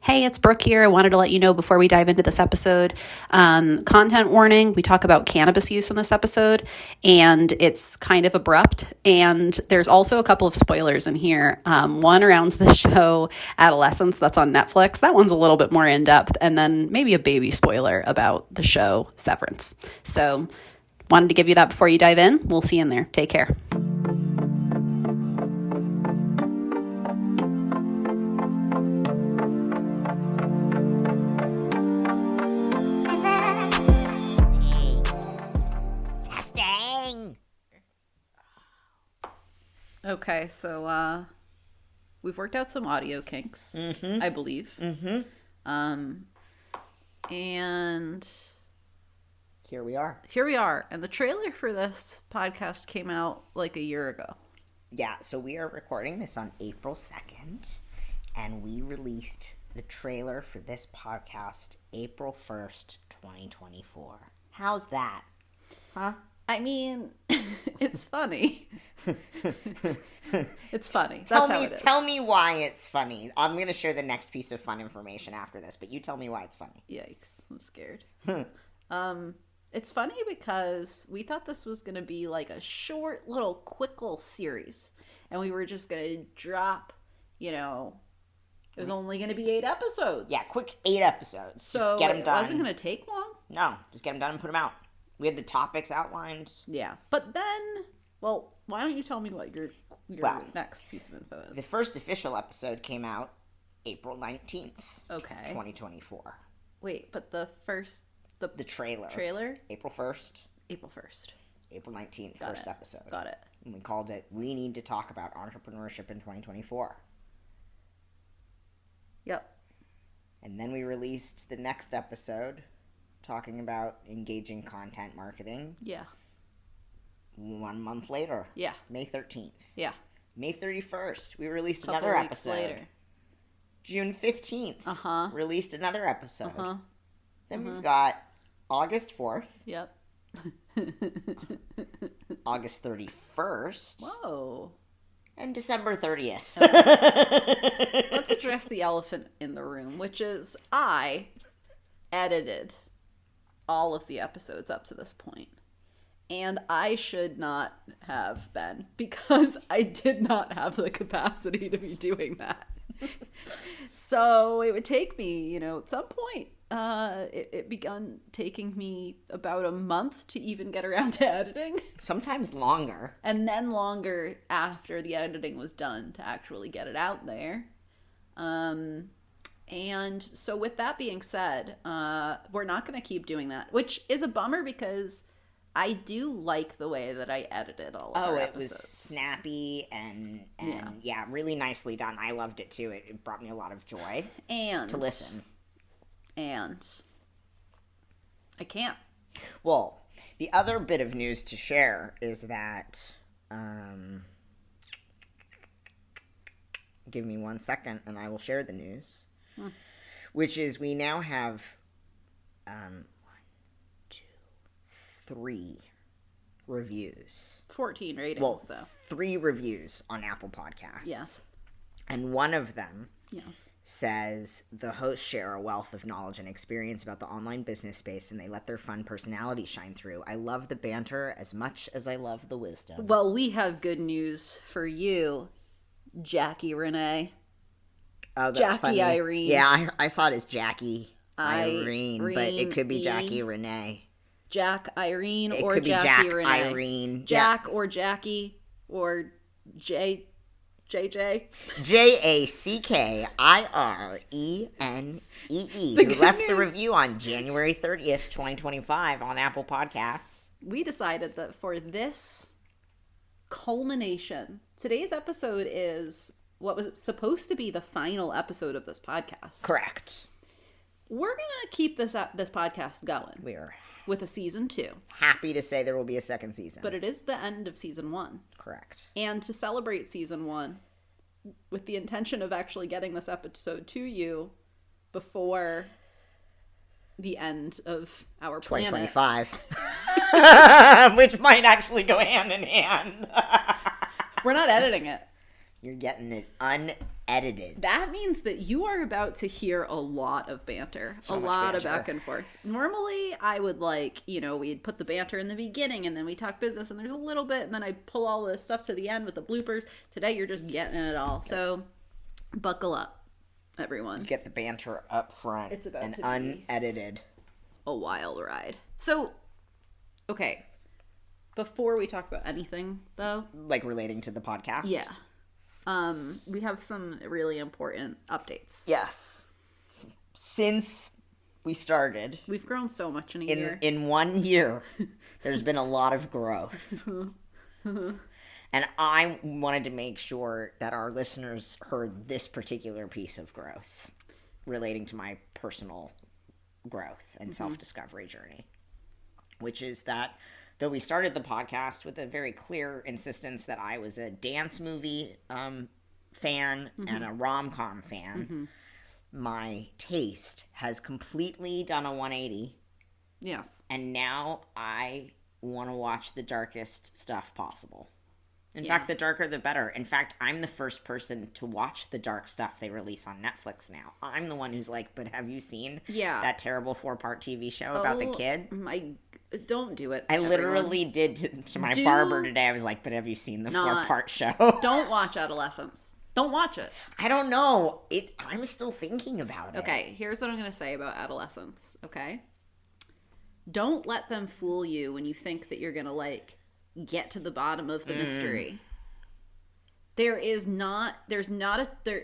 Hey, it's Brooke here. I wanted to let you know before we dive into this episode, content warning, we talk about cannabis use in this episode, and it's kind of abrupt, and there's also a couple of spoilers in here. One around the show Adolescence that's on Netflix. That one's a little bit more in-depth, and then maybe a baby spoiler about the show Severance. So wanted to give you that before you dive in. We'll see you in there. Take care. Okay, so we've worked out some audio kinks, I believe. And here we are. And the trailer for this podcast came out like a year ago. Yeah, so we are recording this on April 2nd, and we released the trailer for this podcast April 1st, 2024. How's that? Huh? I mean, it's funny. It's funny. That's how it is. Tell me why it's funny. I'm going to share the next piece of fun information after this, but you tell me why it's funny. Yikes. I'm scared. It's funny because we thought this was going to be like a short little quick little series, and we were just going to drop, it was only going to be 8 episodes. Yeah, quick 8 episodes. So just get them done. It wasn't going to take long? No, just get them done and put them out. We had the topics outlined. Yeah. But then, why don't you tell me what your next piece of info is? The first official episode came out April 19th. Okay. 2024. Wait, but the first... The trailer. Trailer? April 1st. April 1st. April 19th, Got first it. episode. Got it. And we called it, We Need to Talk About Entrepreneurship in 2024. Yep. And then we released the next episode talking about engaging content marketing. Yeah. 1 month later. Yeah. May 13th. Yeah. May 31st, we released Couple another weeks episode. Later. June 15th. Released another episode. Then we've got August 4th. Yep. August 31st. Whoa. And December 30th. Let's address the elephant in the room, which is I edited all of the episodes up to this point. And I should not have been, because I did not have the capacity to be doing that. So it would take me, at some point, it begun taking me about a month to even get around to editing. Sometimes longer. And then longer after the editing was done to actually get it out there. And so with that being said, we're not going to keep doing that, which is a bummer because I do like the way that I edited all of our episodes. It was snappy and really nicely done. I loved it too. It brought me a lot of joy to listen. And I can't. Well, the other bit of news to share is that, give me 1 second and I will share the news, which is we now have 3 reviews. 14 ratings, though. 3 reviews on Apple Podcasts. Yes. And one of them yes. says, the hosts share a wealth of knowledge and experience about the online business space, and they let their fun personality shine through. I love the banter as much as I love the wisdom. Well, we have good news for you, Jackie Renee. Oh, that's Jackie funny. Irene. Yeah, I saw it as Jackie Irene, but it could be Jackie Renee. Jack Irene it or could be Jackie Jack Renee. Irene. Jack or Jackie or JJ. JACKIRENEE, who left the review on January 30th, 2025 on Apple Podcasts. We decided that for this culmination, today's episode is what was supposed to be the final episode of this podcast. Correct. We're going to keep this podcast going. We are. With a season 2. Happy to say there will be a second season. But it is the end of season 1. Correct. And to celebrate season 1, with the intention of actually getting this episode to you before the end of our planet. 2025. Which might actually go hand in hand. We're not editing it. You're getting it unedited. That means that you are about to hear a lot of banter. A lot of back and forth. Normally, I would we'd put the banter in the beginning and then we talk business and there's a little bit and then I pull all this stuff to the end with the bloopers. Today, you're just getting it all. So, buckle up, everyone. Get the banter up front. It's about to be unedited. A wild ride. So, okay. Before we talk about anything, though. Like relating to the podcast? Yeah. We have some really important updates. Yes. Since we started. We've grown so much in a year. In 1 year, there's been a lot of growth. And I wanted to make sure that our listeners heard this particular piece of growth relating to my personal growth and self-discovery journey, which is that though we started the podcast with a very clear insistence that I was a dance movie fan and a rom-com fan, my taste has completely done a 180. Yes. And now I want to watch the darkest stuff possible. In fact, the darker the better. In fact, I'm the first person to watch the dark stuff they release on Netflix now. I'm the one who's like, but have you seen that terrible 4-part TV show about the kid? Don't do it. I literally did to my barber today. I was like, but have you seen the 4-part show? Don't watch Adolescence. Don't watch it. I don't know. I'm still thinking about it. Okay, here's what I'm going to say about Adolescence, okay? Don't let them fool you when you think that you're going to, get to the bottom of the mystery. There's not a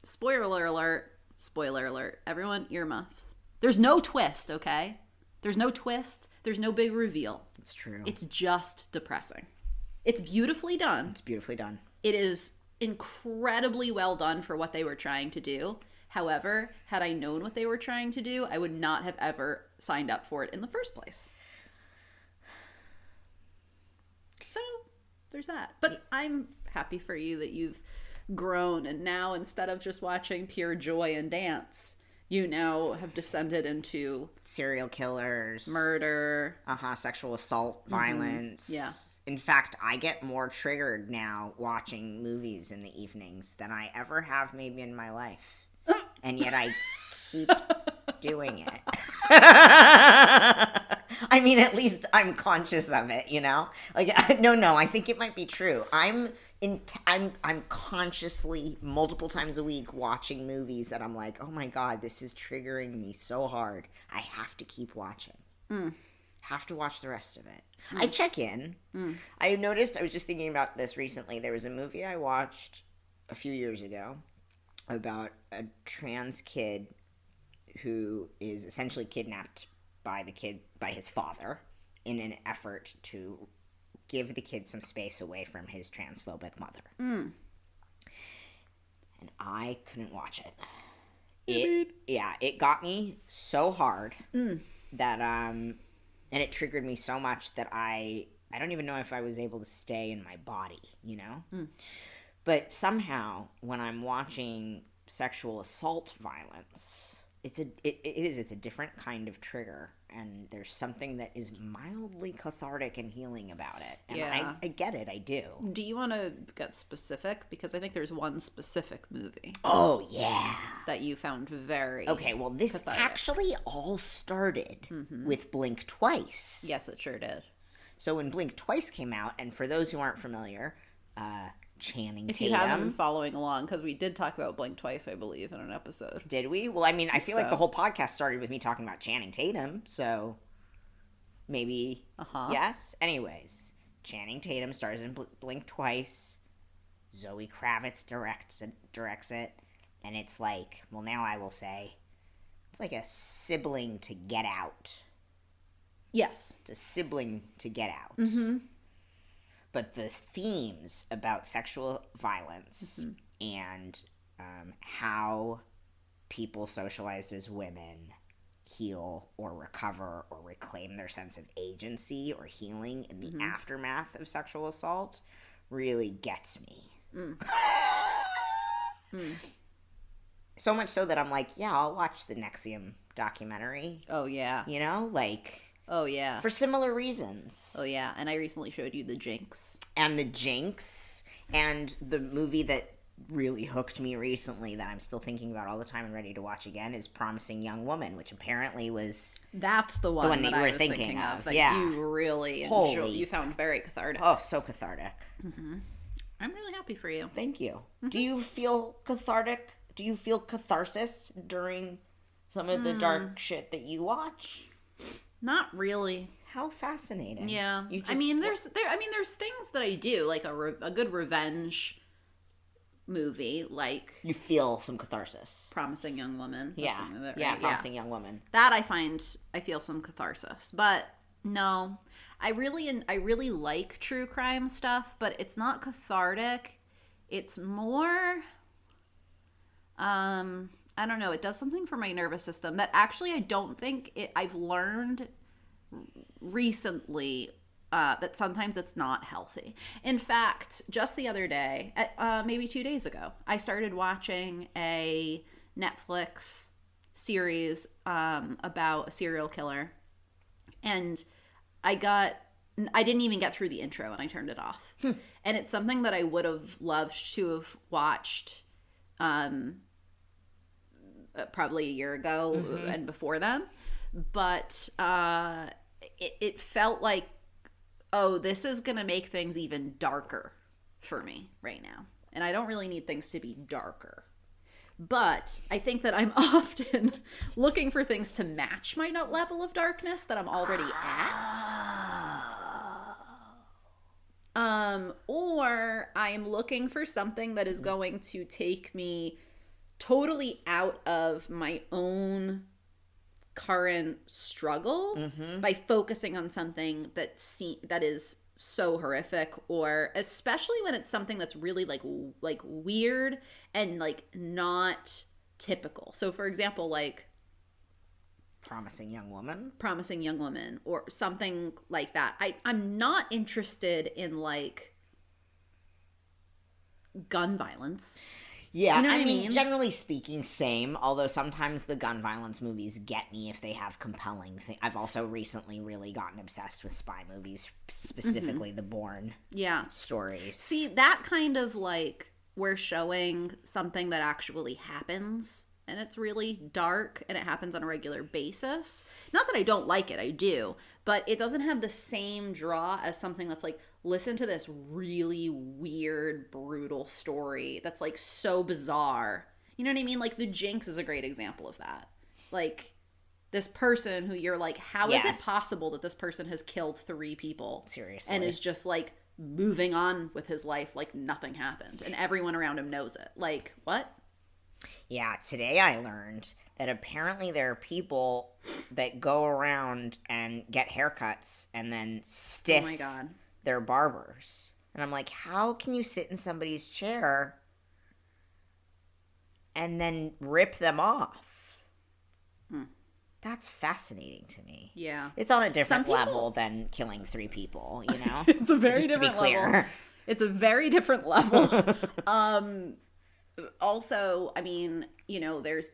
spoiler alert, everyone, earmuffs. There's no twist, okay? There's no twist. There's no big reveal. It's true. It's just depressing. It's beautifully done. It's beautifully done. It is incredibly well done for what they were trying to do. However, had I known what they were trying to do, I would not have ever signed up for it in the first place. So, there's that. But I'm happy for you that you've grown, and now instead of just watching pure joy and dance, you now have descended into serial killers, murder, sexual assault, violence. Yeah. In fact, I get more triggered now watching movies in the evenings than I ever have maybe in my life. And yet I keep doing it. I mean, at least I'm conscious of it, No, I think it might be true. I'm consciously multiple times a week watching movies that I'm like, oh my God, this is triggering me so hard. I have to keep watching. Have to watch the rest of it. I check in. I noticed, I was just thinking about this recently. There was a movie I watched a few years ago about a trans kid who is essentially kidnapped by his father in an effort to give the kid some space away from his transphobic mother. And I couldn't watch it. It got me so hard that and it triggered me so much that I don't even know if I was able to stay in my body, But somehow when I'm watching sexual assault violence, it's a different kind of trigger, and there's something that is mildly cathartic and healing about it. And I get it, I do. Do you want to get specific? Because I think there's one specific movie. Oh, yeah. That you found very Okay, well, this cathartic. Actually all started with Blink Twice. Yes, it sure did. So when Blink Twice came out, and for those who aren't familiar, Channing Tatum. If you haven't been following along, because we did talk about Blink Twice, I believe, in an episode. Did we? Well, I mean, I feel like the whole podcast started with me talking about Channing Tatum, so maybe yes. Anyways, Channing Tatum stars in Blink Twice. Zoe Kravitz directs it, and it's like, well, now I will say, it's like a sibling to Get Out. Yes. It's a sibling to Get Out. But the themes about sexual violence and how people socialized as women heal or recover or reclaim their sense of agency or healing in the aftermath of sexual assault really gets me. So much so that I'm like, yeah, I'll watch the NXIVM documentary. Oh, yeah. Oh, yeah. For similar reasons. Oh, yeah. And I recently showed you The Jinx. And The Jinx, and the movie that really hooked me recently that I'm still thinking about all the time and ready to watch again is Promising Young Woman, which apparently was... That's the one that I was thinking of. That you really enjoyed. You found very cathartic. Oh, so cathartic. Mm-hmm. I'm really happy for you. Thank you. Mm-hmm. Do you feel cathartic? Do you feel catharsis during some of the dark shit that you watch? Not really. How fascinating. Yeah. There's things that I do, like a good revenge movie, like... You feel some catharsis. Promising Young Woman. Yeah. Right? Yeah, Promising Young Woman. That I feel some catharsis. But no, I really like true crime stuff, but it's not cathartic. It's more... I don't know. It does something for my nervous system that actually I don't think I've learned recently that sometimes it's not healthy. In fact, just the other day, maybe 2 days ago, I started watching a Netflix series about a serial killer, and I didn't even get through the intro and I turned it off. And it's something that I would have loved to have watched probably a year ago and before then, but it felt like, oh, this is gonna make things even darker for me right now, and I don't really need things to be darker, but I think that I'm often looking for things to match my level of darkness that I'm already at, or I'm looking for something that is going to take me totally out of my own current struggle by focusing on something that is so horrific, or especially when it's something that's really like weird and like not typical. So for example, like Promising Young Woman or something like that. I'm not interested in like gun violence. Yeah, you know I mean, generally speaking, same. Although sometimes the gun violence movies get me if they have compelling things. I've also recently really gotten obsessed with spy movies, specifically the Bourne stories. See, that kind of like, we're showing something that actually happens, and it's really dark, and it happens on a regular basis. Not that I don't like it, I do, but it doesn't have the same draw as something that's like, listen to this really weird, brutal story that's like so bizarre. You know what I mean? Like The Jinx is a great example of that. Like this person who you're like, how is it possible that this person has killed 3 people? Seriously. And is just like moving on with his life like nothing happened. And everyone around him knows it. Like, what? Yeah, today I learned that apparently there are people that go around and get haircuts and then stiff their barbers. And I'm like, how can you sit in somebody's chair and then rip them off? That's fascinating to me. Yeah. It's on a different level than killing 3 people, you know? It's a very different level. It's a very different level. Also, I mean, you know, there's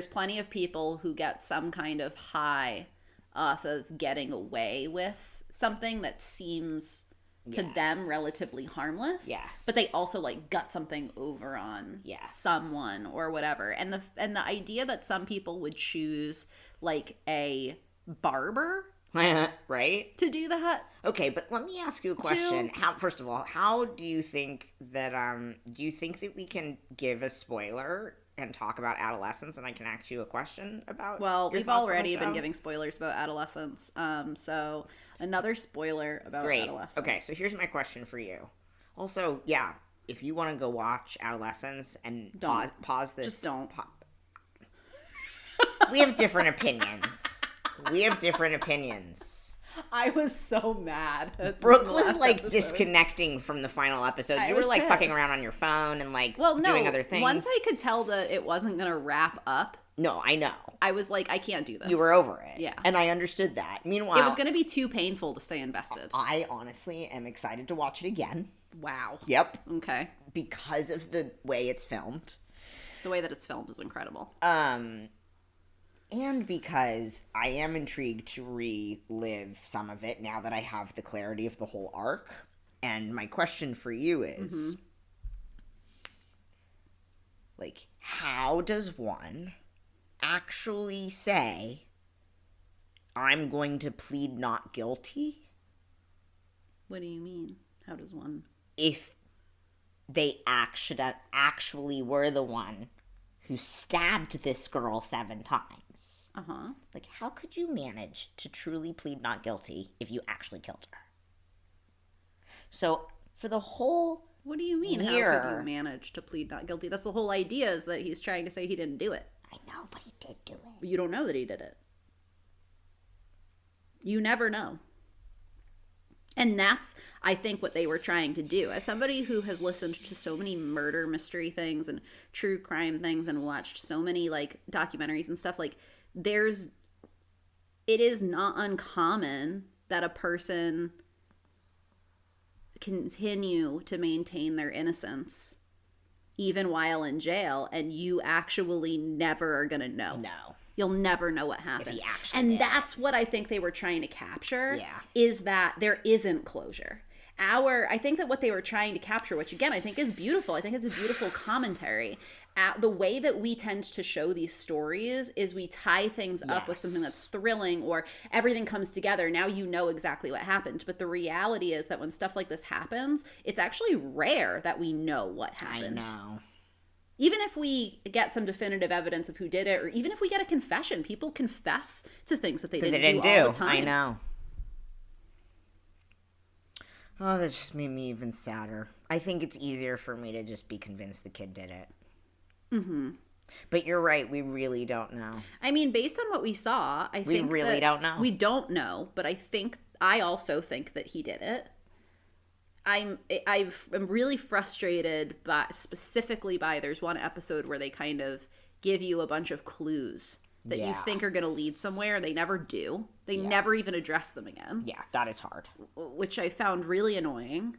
plenty of people who get some kind of high off of getting away with something that seems to them relatively harmless. Yes. But they also like gut something over on someone or whatever. And the idea that some people would choose like a barber right, to do that. Okay, but let me ask you a question. First of all, how do you think that we can give a spoiler and talk about adolescence, and I can ask you a question about? Well, we've already been giving spoilers about adolescence. So another spoiler about adolescence. Okay, so here's my question for you. Also, yeah, if you want to go watch Adolescence and pause this, just don't. We have different opinions. I was so mad. Brooke was like disconnecting from the final episode. You were like fucking around on your phone and like doing other things. Once I could tell that it wasn't going to wrap up. No, I know. I was like, I can't do this. You were over it. Yeah. And I understood that. Meanwhile, it was going to be too painful to stay invested. I honestly am excited to watch it again. Wow. Yep. Okay. Because of the way it's filmed. The way that it's filmed is incredible. And because I am intrigued to relive some of it now that I have the clarity of the whole arc. And my question for you is, like, how does one actually say, I'm going to plead not guilty? What do you mean? How does one? If they actually were the one who stabbed this girl 7 times. Uh-huh. Like, how could you manage to truly plead not guilty if you actually killed her? So, for the whole What do you mean, year, how could you manage to plead not guilty? That's the whole idea, is that he's trying to say he didn't do it. I know, but he did do it. But you don't know that he did it. You never know. And that's, I think, what they were trying to do. As somebody who has listened to so many murder mystery things and true crime things and watched so many, like, documentaries and stuff, like, it is not uncommon that a person continue to maintain their innocence even while in jail, and you actually never are going to know. No. You'll never know what happened. If he actually and did. That's what I think they were trying to capture. Yeah. Is that there isn't closure. I think that what they were trying to capture, which again I think is beautiful. I think it's a beautiful commentary. The way that we tend to show these stories is we tie things up with something that's thrilling, or everything comes together. Now you know exactly what happened. But the reality is that when stuff like this happens, it's actually rare that we know what happened. I know. Even if we get some definitive evidence of who did it, or even if we get a confession, people confess to things that they didn't do all the time. I know. Oh, that just made me even sadder. I think it's easier for me to just be convinced the kid did it. Mm-hmm. But you're right, we really don't know. I mean, based on what we saw, we really don't know. We don't know, but I also think that he did it. I'm really frustrated specifically by there's one episode where they kind of give you a bunch of clues that you think are going to lead somewhere. They never do. They never even address them again. Yeah, that is hard. Which I found really annoying.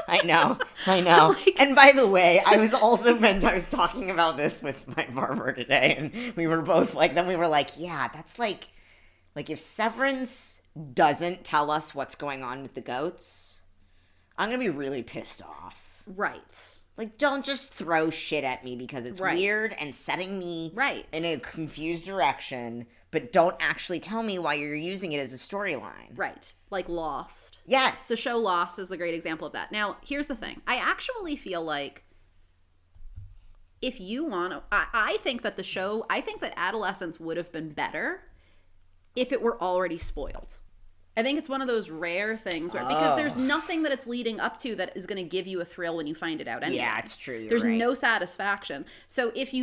I know. Like, and by the way, I was talking about this with my barber today, and we were both like, then we were like, yeah, that's like if Severance doesn't tell us what's going on with the goats, I'm going to be really pissed off. Right. Like, don't just throw shit at me because it's weird and setting me in a confused direction, but don't actually tell me why you're using it as a storyline. Right. Like Lost. Yes. The show Lost is a great example of that. Now, here's the thing. I actually feel like if you want to... I think that Adolescence would have been better if it were already spoiled. I think it's one of those rare things where, because there's nothing that it's leading up to that is going to give you a thrill when you find it out anyway. Yeah, it's true. There's no satisfaction. So if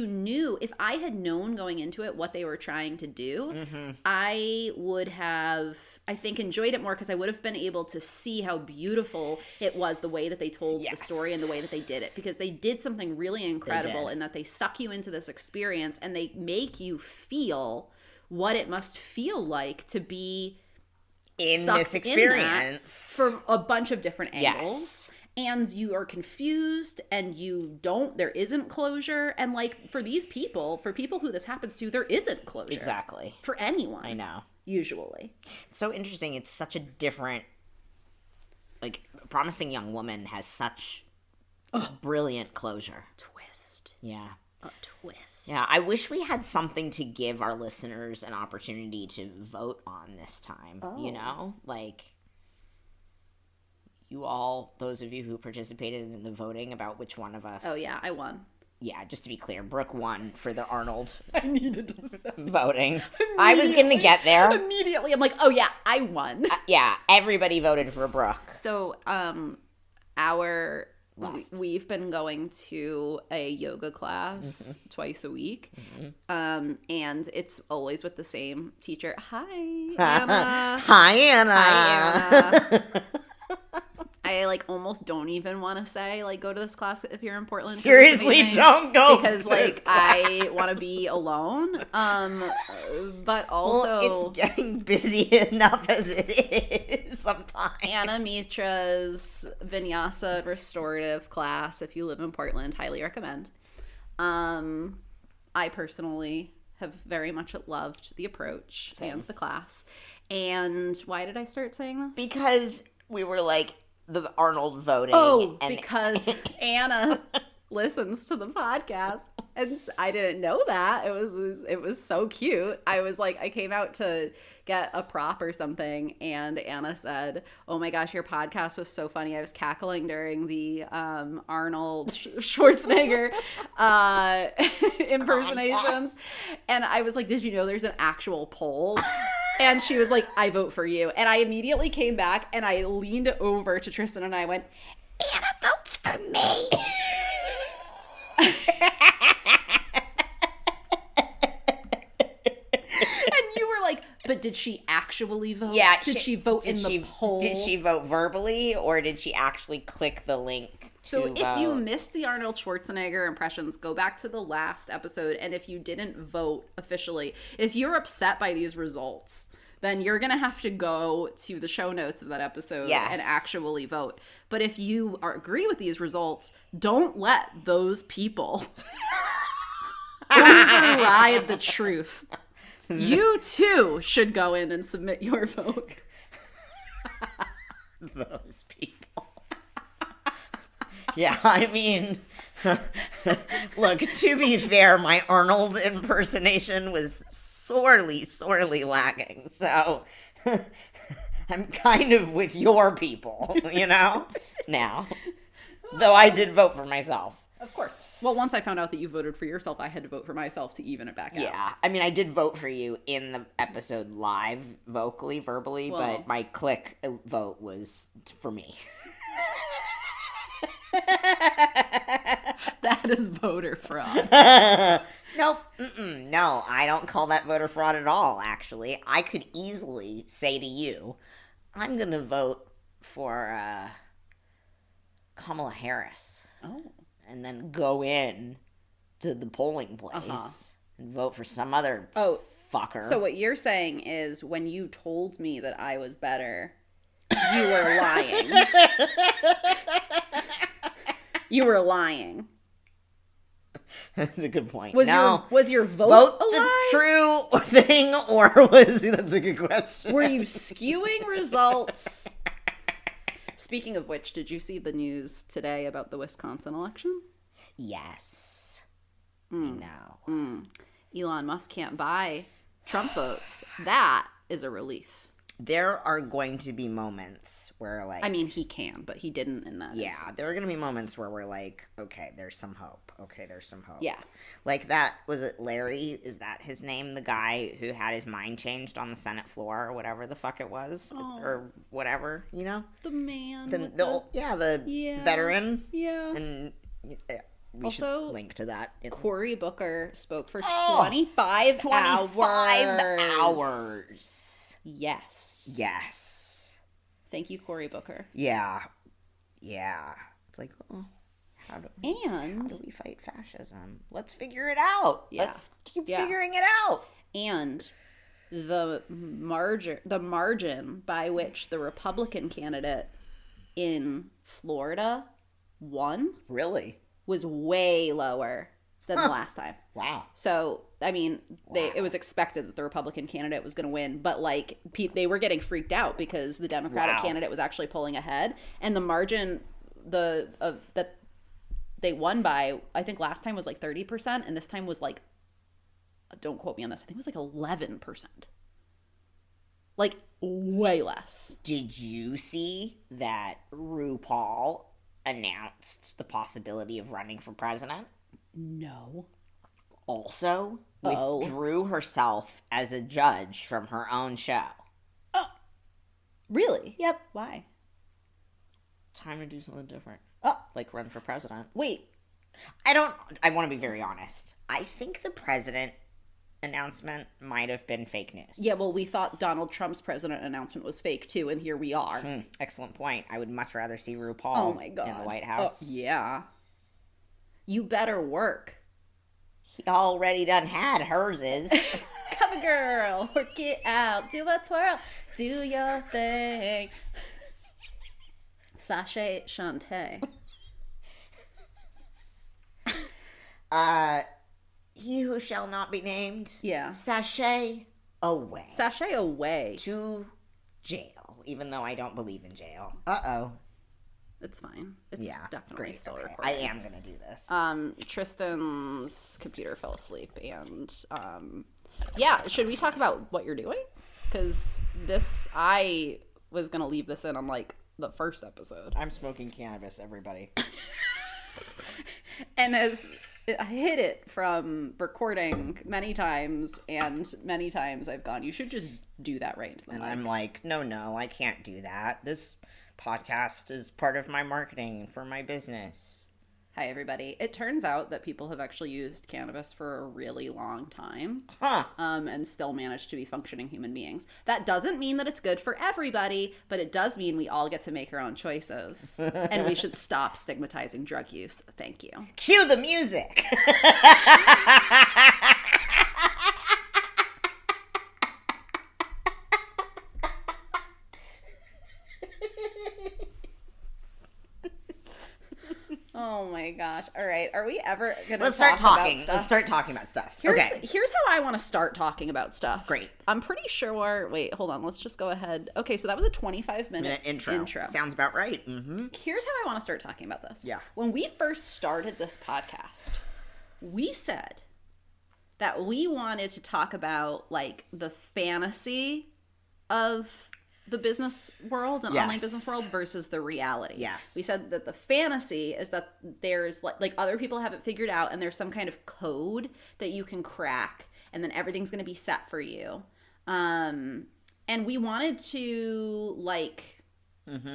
I had known going into it what they were trying to do, I would have, I think, enjoyed it more, because I would have been able to see how beautiful it was, the way that they told the story and the way that they did it. Because they did something really incredible in that they suck you into this experience and they make you feel what it must feel like to be in this experience for a bunch of different angles. And you are confused and there isn't closure. And like, for people who this happens to, there isn't closure. Exactly. For anyone. I know. Usually. So interesting. It's such a different, like, Promising Young Woman has such brilliant closure. Twist. Yeah. A twist. Yeah, I wish we had something to give our listeners an opportunity to vote on this time. You know? Like, those of you who participated in the voting about which one of us... Oh, yeah, I won. Yeah, just to be clear, Brooke won for the Arnold I needed to say voting. I was going to get there. Immediately, I'm like, oh, yeah, I won. Yeah, everybody voted for Brooke. So, we've been going to a yoga class twice a week, and it's always with the same teacher. Hi, Anna. Hi, Anna. Hi, Anna. I almost don't even want to say go to this class if you're in Portland. Seriously, don't go because I want to be alone. But also it's getting busy enough as it is sometimes. Anna Mitra's Vinyasa restorative class, if you live in Portland, highly recommend. I personally have very much loved the approach and the class. And why did I start saying this? Because we were like, the Arnold voting. Oh, because Anna listens to the podcast, and I didn't know that. It was so cute. I was like, I came out to get a prop or something, and Anna said, "Oh my gosh, your podcast was so funny. I was cackling during the Arnold Schwarzenegger impersonations," and I was like, "Did you know there's an actual poll?" And she was like, "I vote for you." And I immediately came back and I leaned over to Tristan and I went, "Anna votes for me." And you were like, "But did she actually vote? Yeah. Did she vote in the poll? Did she vote verbally, or did she actually click the link? So if you missed the Arnold Schwarzenegger impressions, go back to the last episode. And if you didn't vote officially, if you're upset by these results, then you're going to have to go to the show notes of that episode and actually vote. But if you agree with these results, don't let those people override the truth. You too should go in and submit your vote. Those people. Yeah, I mean, look, to be fair, my Arnold impersonation was sorely lacking. So I'm kind of with your people, you know, now. Though I did vote for myself. Of course. Well, once I found out that you voted for yourself, I had to vote for myself to even it back out. Yeah. I mean, I did vote for you in the episode live, verbally, but my click vote was for me. That is voter fraud. Nope. No, I don't call that voter fraud at all, actually. I could easily say to you, I'm going to vote for Kamala Harris. Oh. And then go in to the polling place and vote for some other fucker. So what you're saying is when you told me that I was better, you were lying. You were lying. That's a good point. Was your vote a the lie? True thing, or was that's a good question. Were you skewing results? Speaking of which, did you see the news today about the Wisconsin election? Yes. No. Elon Musk can't buy Trump votes. That is a relief. There are going to be moments where, like... I mean, he can, but he didn't in that instance. There are going to be moments where we're like, okay, there's some hope. Yeah. Like that, was it Larry? Is that his name? The guy who had his mind changed on the Senate floor or whatever the fuck it was? Or whatever, you know? The man. The veteran. Yeah. And we also should link to that. Cory Booker spoke for 25 hours. Yes. Thank you, Cory Booker. Yeah. It's like, how do we fight fascism? Let's figure it out. Yeah. Let's keep figuring it out. And the margin by which the Republican candidate in Florida won was way lower than the last time. Wow. So, I mean, it was expected that the Republican candidate was going to win, but like they were getting freaked out because the Democratic candidate was actually pulling ahead, and the margin that they won by, I think last time was like 30%, and this time was like, don't quote me on this, I think it was like 11%. Like way less. Did you see that RuPaul announced the possibility of running for president? No. Also withdrew herself as a judge from her own show. Oh. Really? Yep. Why? Time to do something different. Oh. Like run for president. Wait. I want to be very honest. I think the president announcement might have been fake news. Yeah, well, we thought Donald Trump's president announcement was fake too, and here we are. Excellent point. I would much rather see RuPaul in the White House. Yeah. You better work. He already done had hers is. Come on, girl. Work it out. Do a twirl. Do your thing. Sashay Shantae. He who shall not be named. Yeah. Sashay away. Sashay away. To jail. Even though I don't believe in jail. Uh-oh. It's fine. It's definitely still recording. I am going to do this. Tristan's computer fell asleep, and should we talk about what you're doing? Because I was going to leave this in on, like, the first episode. I'm smoking cannabis, everybody. And I hid it from recording many times, and many times I've gone, you should just do that right into the mic. I'm like, no, I can't do that. This podcast is part of my marketing for my business. Hi, everybody. It turns out that people have actually used cannabis for a really long time, and still managed to be functioning human beings. That doesn't mean that it's good for everybody, but it does mean we all get to make our own choices, and we should stop stigmatizing drug use. Thank you. Cue the music. Oh my gosh. All right. Are we ever going to Let's start talking about stuff. Here's how I want to start talking about stuff. Great. I'm pretty sure. Wait, hold on. Let's just go ahead. Okay, so that was a 25-minute intro. Sounds about right. Mm-hmm. Here's how I want to start talking about this. Yeah. When we first started this podcast, we said that we wanted to talk about, like, the fantasy of the business world and online business world versus the reality. Yes. We said that the fantasy is that there's like other people have it figured out, and there's some kind of code that you can crack, and then everything's going to be set for you. And we wanted to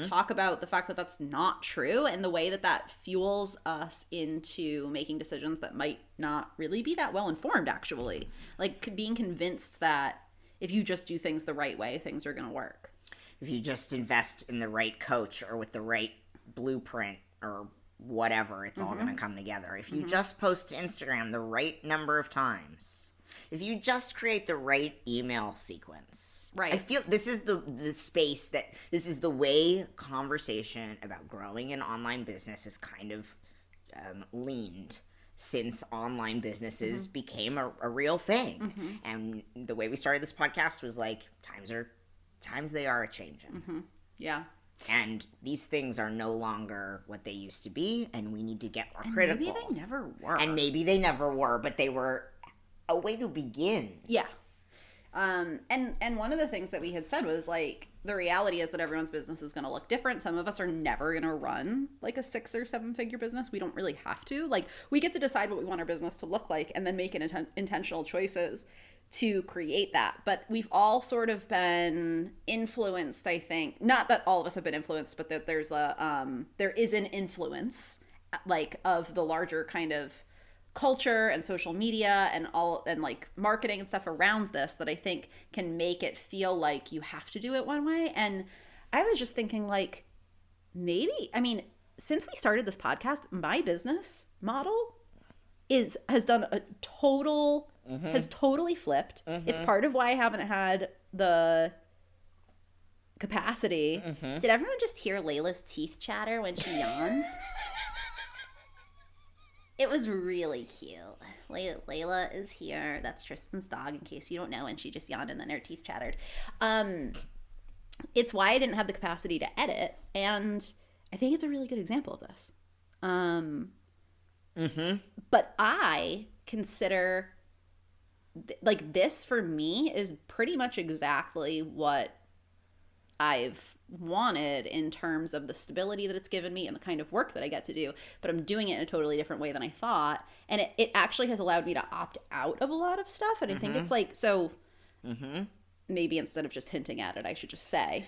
talk about the fact that that's not true, and the way that fuels us into making decisions that might not really be that well informed, actually. Like, being convinced that if you just do things the right way, things are going to work. If you just invest in the right coach or with the right blueprint or whatever, it's all going to come together. If you just post to Instagram the right number of times, if you just create the right email sequence. Right. I feel this is the space this is the way conversation about growing an online business has kind of leaned since online businesses became a real thing. And the way we started this podcast was like, times they are a-changing. Yeah. And these things are no longer what they used to be, and we need to get more critical. Maybe they never were. And maybe they never were, but they were a way to begin. Yeah. And one of the things that we had said was, like, the reality is that everyone's business is going to look different. Some of us are never going to run like a 6 or 7 figure business. We don't really have to. Like, we get to decide what we want our business to look like and then make intentional choices to create that. But we've all sort of been influenced, I think. Not that all of us have been influenced, but that there is an influence, like, of the larger kind of culture and social media and like marketing and stuff around this that I think can make it feel like you have to do it one way. And I was just thinking, like, maybe, I mean, since we started this podcast, my business model has done a total, has totally flipped. It's part of why I haven't had the capacity. Did everyone just hear Layla's teeth chatter when she yawned? It was really cute. Layla is here. That's Tristan's dog, in case you don't know, and she just yawned and then her teeth chattered. It's why I didn't have the capacity to edit, and I think it's a really good example of this. But I consider, like, this for me is pretty much exactly what I've wanted in terms of the stability that it's given me and the kind of work that I get to do, but I'm doing it in a totally different way than I thought, and it actually has allowed me to opt out of a lot of stuff. And I think it's like, so maybe instead of just hinting at it, I should just say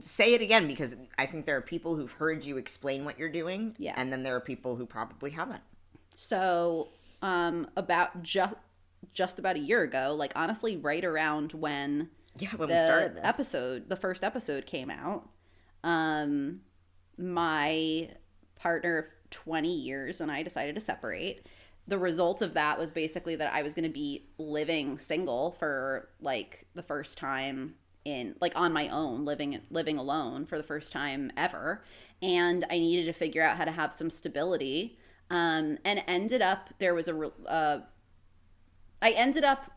say it again, because I think there are people who've heard you explain what you're doing, and then there are people who probably haven't. So about just about a year ago, like, honestly, right around when we started this the first episode came out, my partner of 20 years and I decided to separate. The result of that was basically that I was going to be living single for, like, the first time on my own, living alone for the first time ever. And I needed to figure out how to have some stability. And ended up, I ended up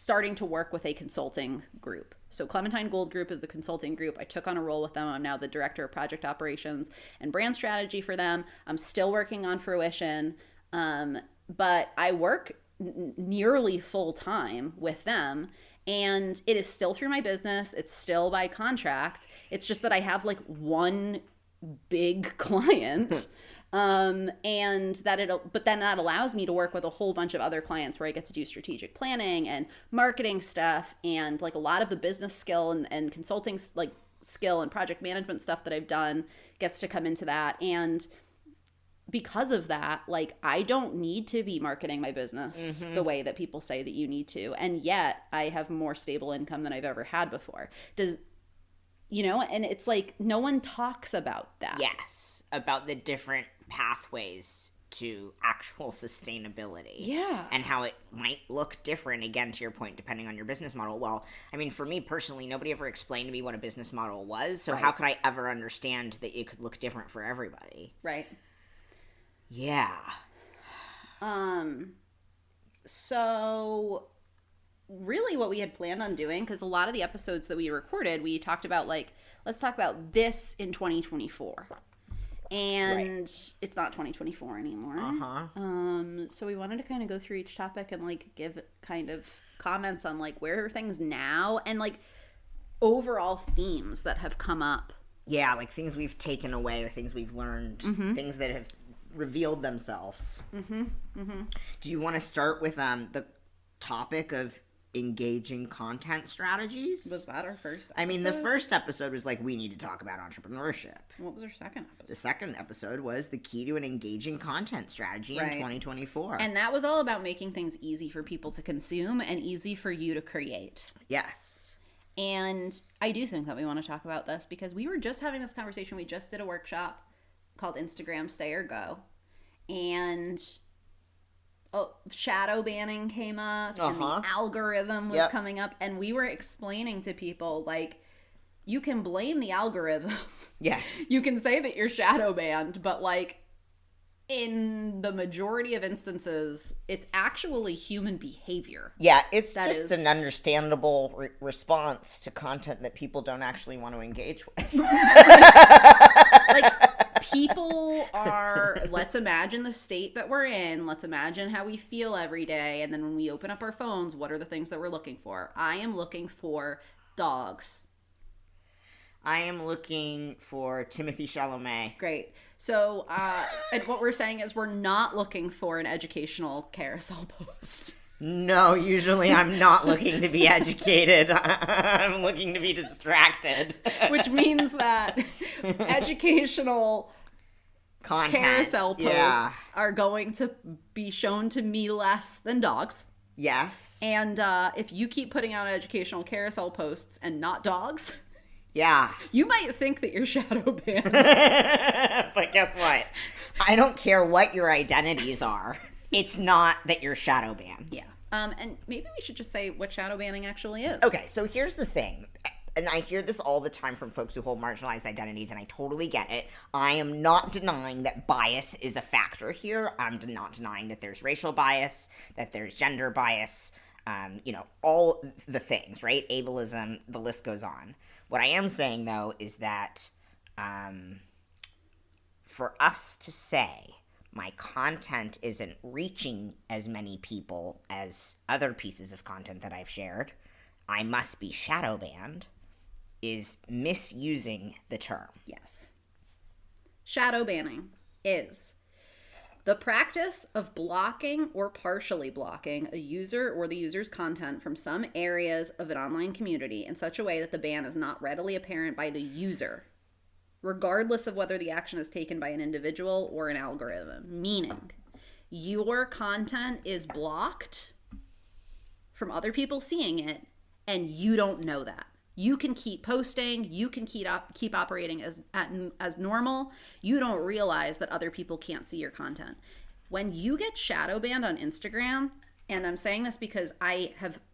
starting to work with a consulting group. So Clementine Gold Group is the consulting group. I took on a role with them. I'm now the director of project operations and brand strategy for them. I'm still working on Fruition, but I work nearly full time with them. And it is still through my business. It's still by contract. It's just that I have like one big client. But then that allows me to work with a whole bunch of other clients where I get to do strategic planning and marketing stuff, and like a lot of the business skill and consulting like skill and project management stuff that I've done gets to come into that. And because of that, like, I don't need to be marketing my business the way that people say that you need to. And yet I have more stable income than I've ever had before. And it's like, no one talks about that. Yes. About the different pathways to actual sustainability. Yeah. And how it might look different, again, to your point, depending on your business model. Well, I mean, for me personally, nobody ever explained to me what a business model was. So how could I ever understand that it could look different for everybody? Right. Yeah. So really what we had planned on doing, because a lot of the episodes that we recorded, we talked about like, let's talk about this in 2024. And it's not 2024 anymore. So we wanted to kind of go through each topic and like give kind of comments on like where are things now and like overall themes that have come up. Yeah, like things we've taken away or things we've learned, things that have revealed themselves. Do you want to start with the topic of engaging content strategies? Was that our first episode? I mean, the first episode was like, we need to talk about entrepreneurship. What was our second episode? The second episode was the key to an engaging content strategy in 2024. And that was all about making things easy for people to consume and easy for you to create. Yes. And I do think that we want to talk about this because we were just having this conversation. We just did a workshop called Instagram Stay or Go. And shadow banning came up and the algorithm was coming up. And we were explaining to people, like, you can blame the algorithm. Yes. You can say that you're shadow banned, but, like, in the majority of instances, it's actually human behavior. Yeah, it's just an understandable response to content that people don't actually want to engage with. Like, people are, let's imagine the state that we're in. Let's imagine how we feel every day. And then when we open up our phones, what are the things that we're looking for? I am looking for dogs. I am looking for Timothée Chalamet. Great. So, and what we're saying is we're not looking for an educational carousel post. No, usually I'm not looking to be educated. I'm looking to be distracted. Which means that educational content, carousel posts are going to be shown to me less than dogs. Yes. And if you keep putting out educational carousel posts and not dogs... Yeah. You might think that you're shadow banned. But guess what? I don't care what your identities are. It's not that you're shadow banned. Yeah. And maybe we should just say what shadow banning actually is. Okay, so here's the thing. And I hear this all the time from folks who hold marginalized identities, and I totally get it. I am not denying that bias is a factor here. I'm not denying that there's racial bias, that there's gender bias, all the things, right? Ableism, the list goes on. What I am saying, though, is that for us to say my content isn't reaching as many people as other pieces of content that I've shared, I must be shadow banned, is misusing the term. Yes. Shadow banning is the practice of blocking or partially blocking a user or the user's content from some areas of an online community in such a way that the ban is not readily apparent by the user, regardless of whether the action is taken by an individual or an algorithm. Meaning, your content is blocked from other people seeing it, and you don't know that. You can keep posting, you can keep operating as normal. You don't realize that other people can't see your content. When you get shadow banned on Instagram, and I'm saying this because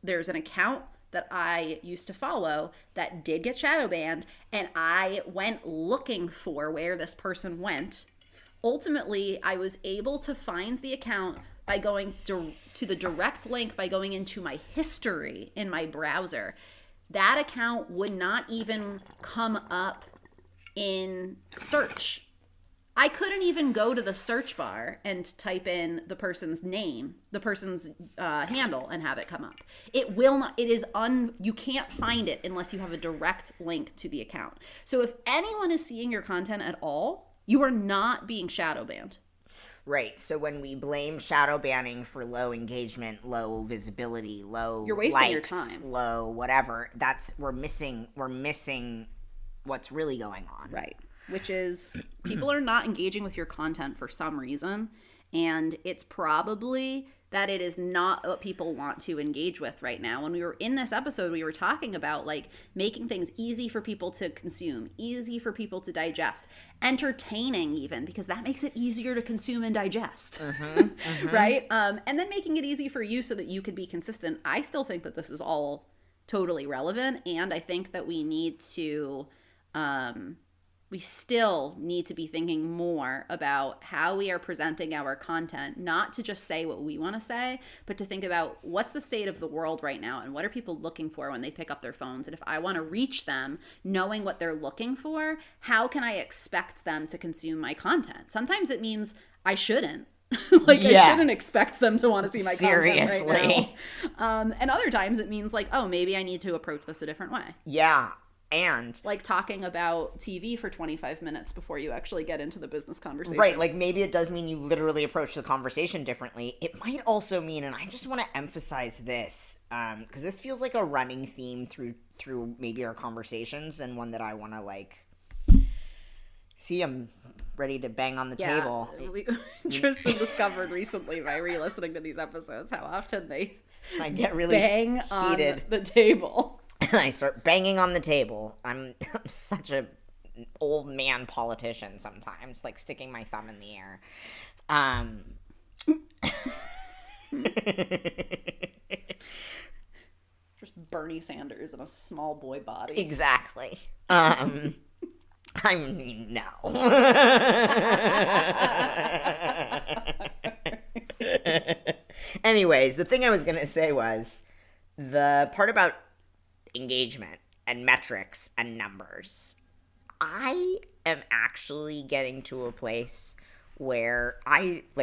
there's an account that I used to follow that did get shadow banned, and I went looking for where this person went Ultimately, I was able to find the account by going to the direct link by going into my history in my browser. That account would not even come up in search. I couldn't even go to the search bar and type in the person's name, the person's handle, and have it come up. It will not. It is you can't find it unless you have a direct link to the account. So if anyone is seeing your content at all, you are not being shadow banned. Right. So when we blame shadow banning for low engagement, low visibility, low you're wasting likes, your time. Low whatever, we're missing what's really going on. Right. Which is people are not engaging with your content for some reason, and it's probably that it is not what people want to engage with right now. When we were in this episode, we were talking about like making things easy for people to consume, easy for people to digest, entertaining even, because that makes it easier to consume and digest, right? And then making it easy for you so that you can be consistent. I still think that this is all totally relevant, and I think that we need to we still need to be thinking more about how we are presenting our content, not to just say what we want to say, but to think about what's the state of the world right now and what are people looking for when they pick up their phones. And if I want to reach them knowing what they're looking for, how can I expect them to consume my content? Sometimes it means I shouldn't. I shouldn't expect them to want to see my content right now. And other times it means like, oh, maybe I need to approach this a different way. Yeah. And like talking about TV for 25 minutes before you actually get into the business conversation. Right, like maybe it does mean you literally approach the conversation differently. It might also mean, and I just want to emphasize this, because this feels like a running theme through maybe our conversations, and one that I want to like see. I'm ready to bang on the table. Tristan discovered recently by re-listening to these episodes how often I get really bang heated on the table. And I start banging on the table. I'm such a old man politician sometimes, like sticking my thumb in the air. Just Bernie Sanders in a small boy body. Exactly. I mean, no. Anyways, the thing I was going to say was the part about engagement and metrics and numbers. I am actually getting to a place where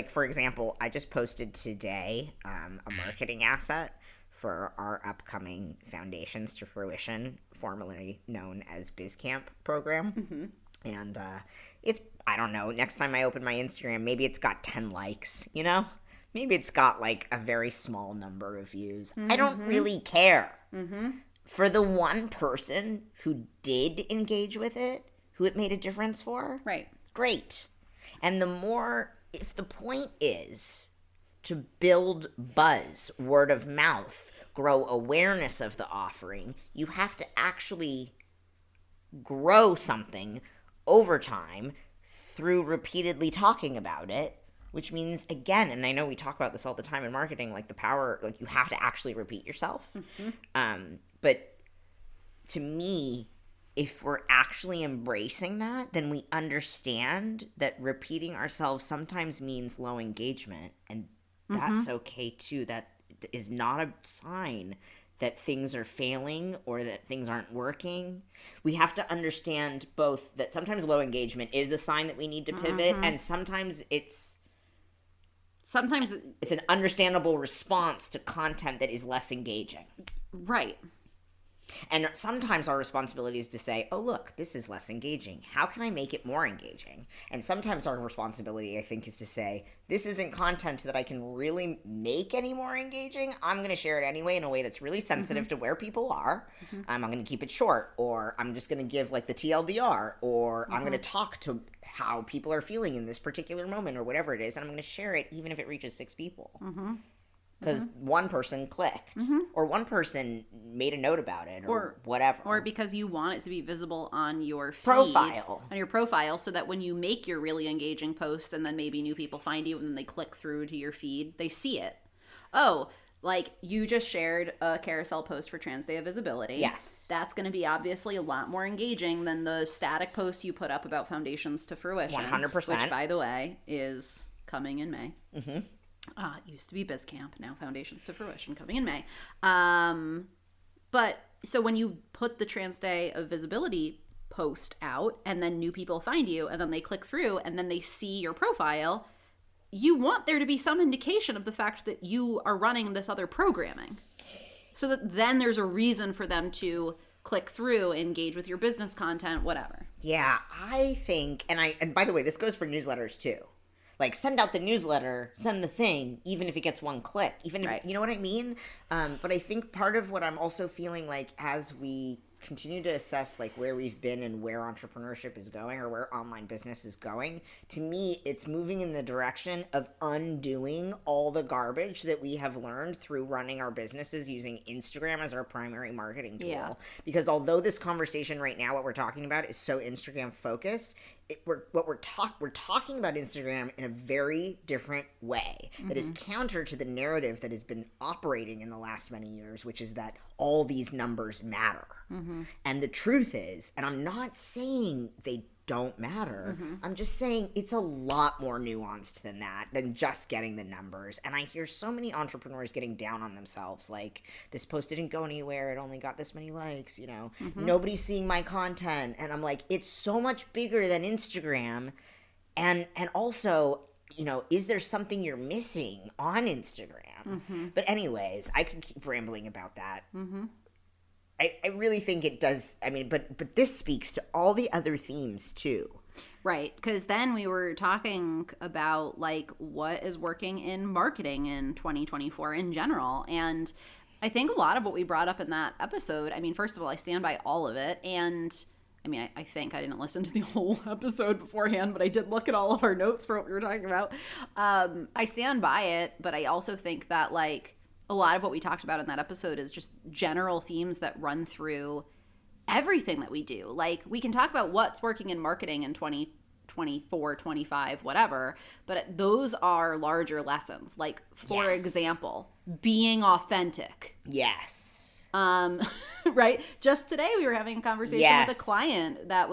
for example, I just posted today a marketing asset for our upcoming Foundations to Fruition, formerly known as BizCamp program. Mm-hmm. And it's, I don't know, next time I open my Instagram, maybe it's got 10 likes, you know? Maybe it's got like a very small number of views. Mm-hmm. I don't really care. Mm-hmm. For the one person who did engage with it, who it made a difference for, right? Great. And if the point is to build buzz, word of mouth, grow awareness of the offering, you have to actually grow something over time through repeatedly talking about it, which means, again, and I know we talk about this all the time in marketing, like the power, like you have to actually repeat yourself. Mm-hmm. But to me, if we're actually embracing that, then we understand that repeating ourselves sometimes means low engagement, and that's okay too. That is not a sign that things are failing or that things aren't working. We have to understand both that sometimes low engagement is a sign that we need to pivot, and sometimes it's an understandable response to content that is less engaging. Right. And sometimes our responsibility is to say, oh, look, this is less engaging. How can I make it more engaging? And sometimes our responsibility, I think, is to say, this isn't content that I can really make any more engaging. I'm going to share it anyway in a way that's really sensitive to where people are. I'm going to keep it short, or I'm just going to give like the TLDR, or I'm going to talk to how people are feeling in this particular moment, or whatever it is, and I'm going to share it even if it reaches 6 people. Because one person clicked, or one person made a note about it, or whatever. Or because you want it to be visible on your feed, profile, so that when you make your really engaging posts and then maybe new people find you and then they click through to your feed, they see it. Oh, Like, you just shared a carousel post for Trans Day of Visibility. Yes. That's going to be obviously a lot more engaging than the static post you put up about Foundations to Fruition. 100%. Which, by the way, is coming in May. Mm-hmm. It used to be BizCamp, now Foundations to Fruition, coming in May. But, so when you put the Trans Day of Visibility post out, and then new people find you, and then they click through, and then they see your profile, you want there to be some indication of the fact that you are running this other programming. So that then there's a reason for them to click through, engage with your business content, whatever. Yeah, I think, and by the way, this goes for newsletters too. Like, send out the newsletter, send the thing, even if it gets one click. Even if, right. You know what I mean? But I think part of what I'm also feeling like as we continue to assess like where we've been and where entrepreneurship is going or where online business is going, to me, it's moving in the direction of undoing all the garbage that we have learned through running our businesses using Instagram as our primary marketing tool. Yeah. Because although this conversation right now, what we're talking about is so Instagram focused, we're talking about Instagram in a very different way that is counter to the narrative that has been operating in the last many years, which is that all these numbers matter. And the truth is, and I'm not saying they don't matter, I'm just saying it's a lot more nuanced than that, than just getting the numbers. And I hear so many entrepreneurs getting down on themselves, like, this post didn't go anywhere, it only got this many likes, you know, nobody's seeing my content. And I'm like, it's so much bigger than Instagram. And also, you know, is there something you're missing on Instagram? But anyways, I could keep rambling about that. I really think it does. I mean, but this speaks to all the other themes too. Right, because then we were talking about like what is working in marketing in 2024 in general. And I think a lot of what we brought up in that episode, I mean, first of all, I stand by all of it. And I mean, I think I didn't listen to the whole episode beforehand, but I did look at all of our notes for what we were talking about. I stand by it, but I also think that like a lot of what we talked about in that episode is just general themes that run through everything that we do. Like, we can talk about what's working in marketing in 2024, 25, whatever, but those are larger lessons. Like, for example, being authentic. Yes. Right? Just today we were having a conversation with a client that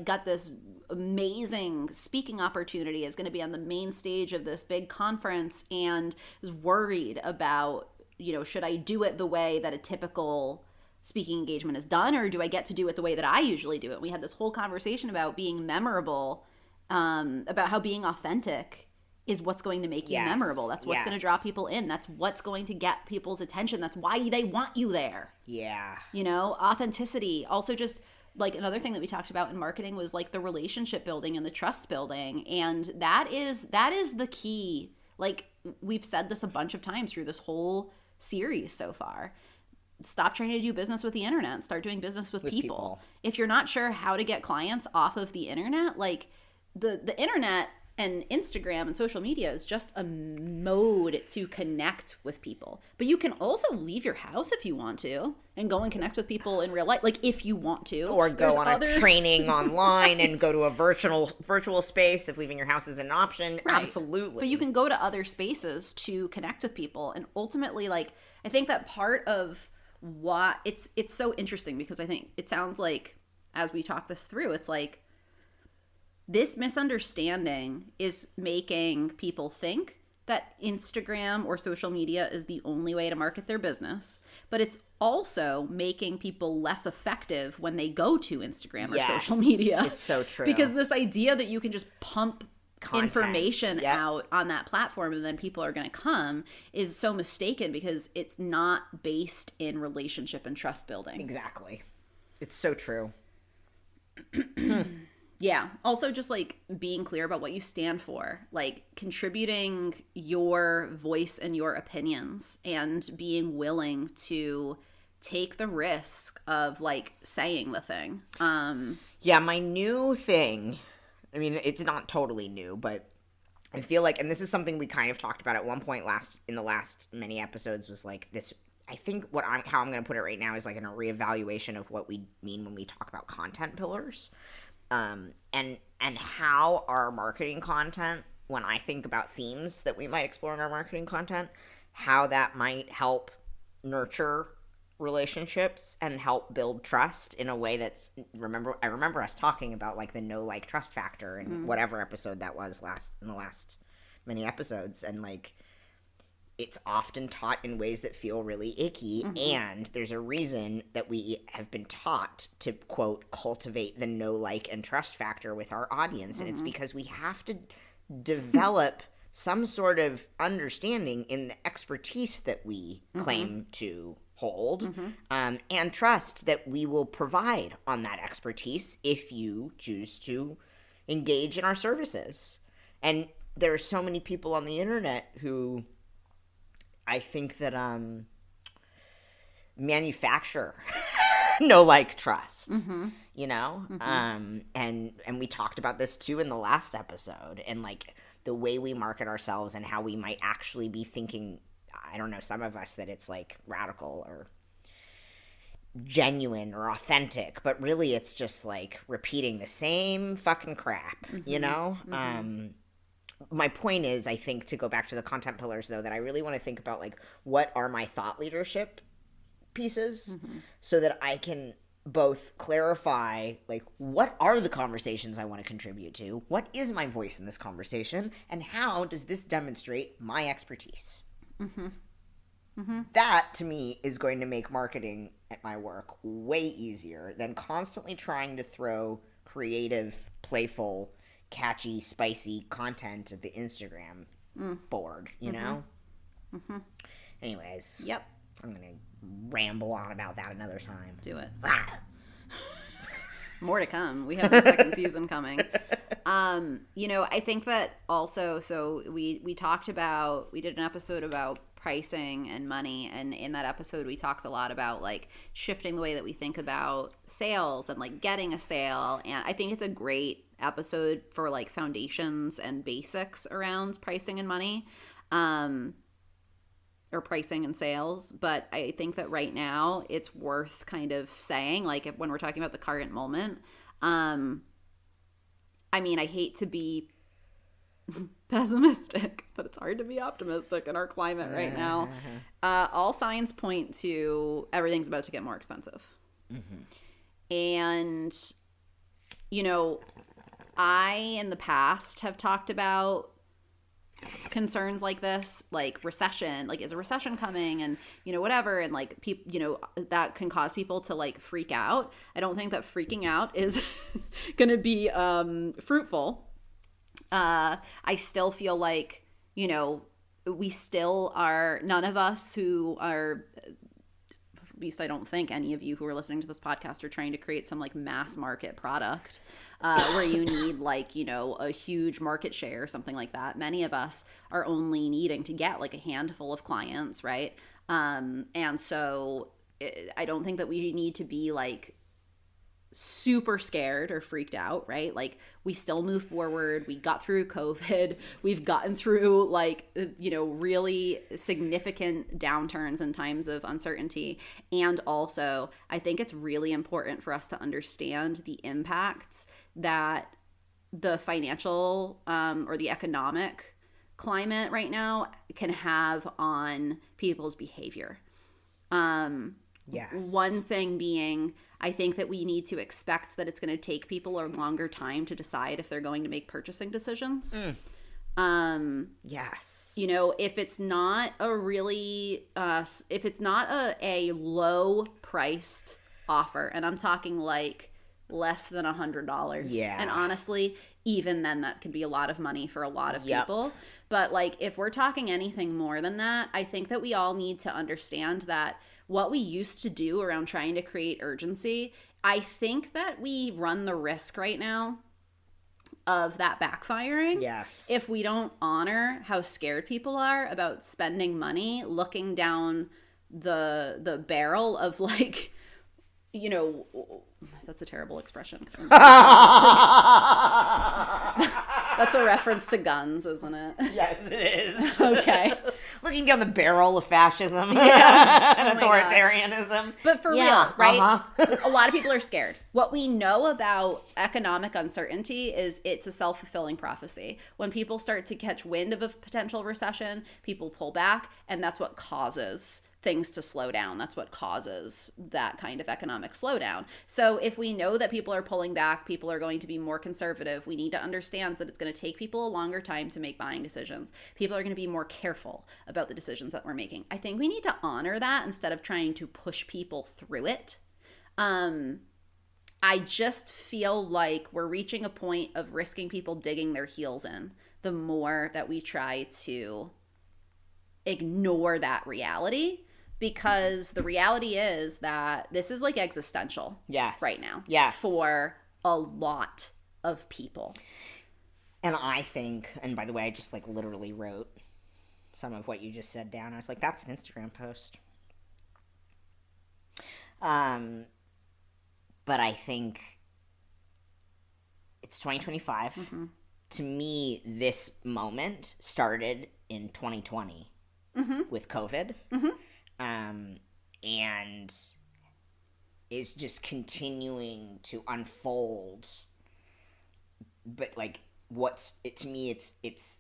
got this amazing speaking opportunity, is going to be on the main stage of this big conference, and is worried about, you know, should I do it the way that a typical speaking engagement is done, or do I get to do it the way that I usually do it? We had this whole conversation about being memorable, about how being authentic is what's going to make you memorable. That's what's going to draw people in. That's what's going to get people's attention. That's why they want you there. Yeah. You know, authenticity. Also, just like another thing that we talked about in marketing was like the relationship building and the trust building. And that is the key. Like, we've said this a bunch of times through this whole series so far. Stop trying to do business with the internet and start doing business with people. If you're not sure how to get clients off of the internet, like the internet and Instagram and social media is just a mode to connect with people. But you can also leave your house if you want to and go and connect with people in real life, like if you want to. Or go on a training online and go to a virtual space if leaving your house is an option. Right. Absolutely. But you can go to other spaces to connect with people. And ultimately, like, I think that part of why it's so interesting, because I think it sounds like, as we talk this through, it's like, this misunderstanding is making people think that Instagram or social media is the only way to market their business, but it's also making people less effective when they go to Instagram or social media. It's so true. Because this idea that you can just pump information out on that platform and then people are going to come is so mistaken, because it's not based in relationship and trust building. Exactly. It's so true. Yeah. Also, just like being clear about what you stand for, like contributing your voice and your opinions, and being willing to take the risk of like saying the thing. Yeah, my new thing, I mean, it's not totally new, but I feel like, and this is something we kind of talked about at one point in the last many episodes, was like this. I think how I'm going to put it right now is like in a reevaluation of what we mean when we talk about content pillars. And how our marketing content, when I think about themes that we might explore in our marketing content, how that might help nurture relationships and help build trust in a way that's I remember us talking about like the no-like trust factor in whatever episode that was in the last many episodes, and like it's often taught in ways that feel really icky, and there's a reason that we have been taught to, quote, cultivate the no, like, and trust factor with our audience, and it's because we have to develop some sort of understanding in the expertise that we claim to hold, and trust that we will provide on that expertise if you choose to engage in our services. And there are so many people on the internet who I think that manufacture no, like, trust, you know? And we talked about this too in the last episode, and like the way we market ourselves and how we might actually be thinking, I don't know, some of us, that it's like radical or genuine or authentic, but really it's just like repeating the same fucking crap, you know? My point is, I think, to go back to the content pillars, though, that I really want to think about, like, what are my thought leadership pieces so that I can both clarify, like, what are the conversations I want to contribute to? What is my voice in this conversation? And how does this demonstrate my expertise? That, to me, is going to make marketing at my work way easier than constantly trying to throw creative, playful, catchy, spicy content at the Instagram board, you know? Anyways. Yep. I'm going to ramble on about that another time. Do it. More to come. We have the second season coming. You know, I think that also, so we did an episode about pricing and money, and in that episode we talked a lot about like shifting the way that we think about sales and like getting a sale, and I think it's a great episode for like foundations and basics around pricing and money, or pricing and sales. But I think that right now it's worth kind of saying, like, when we're talking about the current moment, I mean, I hate to be pessimistic, but it's hard to be optimistic in our climate right now. All signs point to everything's about to get more expensive. And, you know, I, in the past, have talked about concerns like this, like recession, like, is a recession coming, and, you know, whatever, and like people, you know, that can cause people to like freak out. I don't think that freaking out is going to be fruitful. I still feel like, you know, we still are, none of us who are, at least I don't think any of you who are listening to this podcast are trying to create some like mass market product where you need like, you know, a huge market share or something like that. Many of us are only needing to get like a handful of clients, right? And so I don't think that we need to be like super scared or freaked out, right? Like, we still move forward. We got through COVID. We've gotten through like, you know, really significant downturns in times of uncertainty. And also, I think it's really important for us to understand the impacts that the financial or the economic climate right now can have on people's behavior. Yes. One thing being, I think that we need to expect that it's going to take people a longer time to decide if they're going to make purchasing decisions. Yes. You know, if it's not a really, if it's not a low priced offer, and I'm talking like less than $100. Yeah. And honestly, even then that can be a lot of money for a lot of people. But like, if we're talking anything more than that, I think that we all need to understand that what we used to do around trying to create urgency, I think that we run the risk right now of that backfiring. Yes. If we don't honor how scared people are about spending money, looking down the barrel of like, you know, that's a terrible expression. That's a reference to guns, isn't it? Yes, it is. Okay. looking down the barrel of fascism and authoritarianism. But for real, right? A lot of people are scared. What we know about economic uncertainty is it's a self-fulfilling prophecy. When people start to catch wind of a potential recession, people pull back, and that's what causes things to slow down. That's what causes that kind of economic slowdown. So if we know that people are pulling back, people are going to be more conservative, we need to understand that it's going to take people a longer time to make buying decisions. People are going to be more careful about the decisions that we're making. I think we need to honor that instead of trying to push people through it. I just feel like we're reaching a point of risking people digging their heels in the more that we try to ignore that reality, because the reality is that this is like existential right now for a lot of people. And I think, and by the way, I just like literally wrote some of what you just said down. I was like, that's an Instagram post. But I think it's 2025. Mm-hmm. To me, this moment started in 2020 with COVID. Mm-hmm. And is just continuing to unfold. But like, to me, it's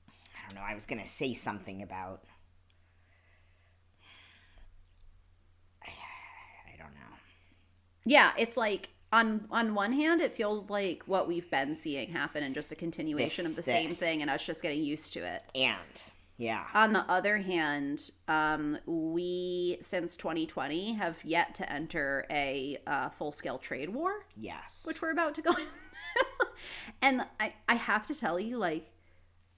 I don't know, I was going to say something about, I don't know. Yeah, it's like, on one hand, it feels like what we've been seeing happen and just a continuation of the same thing and us just getting used to it. Yeah. On the other hand, we, since 2020, have yet to enter a full-scale trade war. Yes. Which we're about to go into. And I have to tell you, like,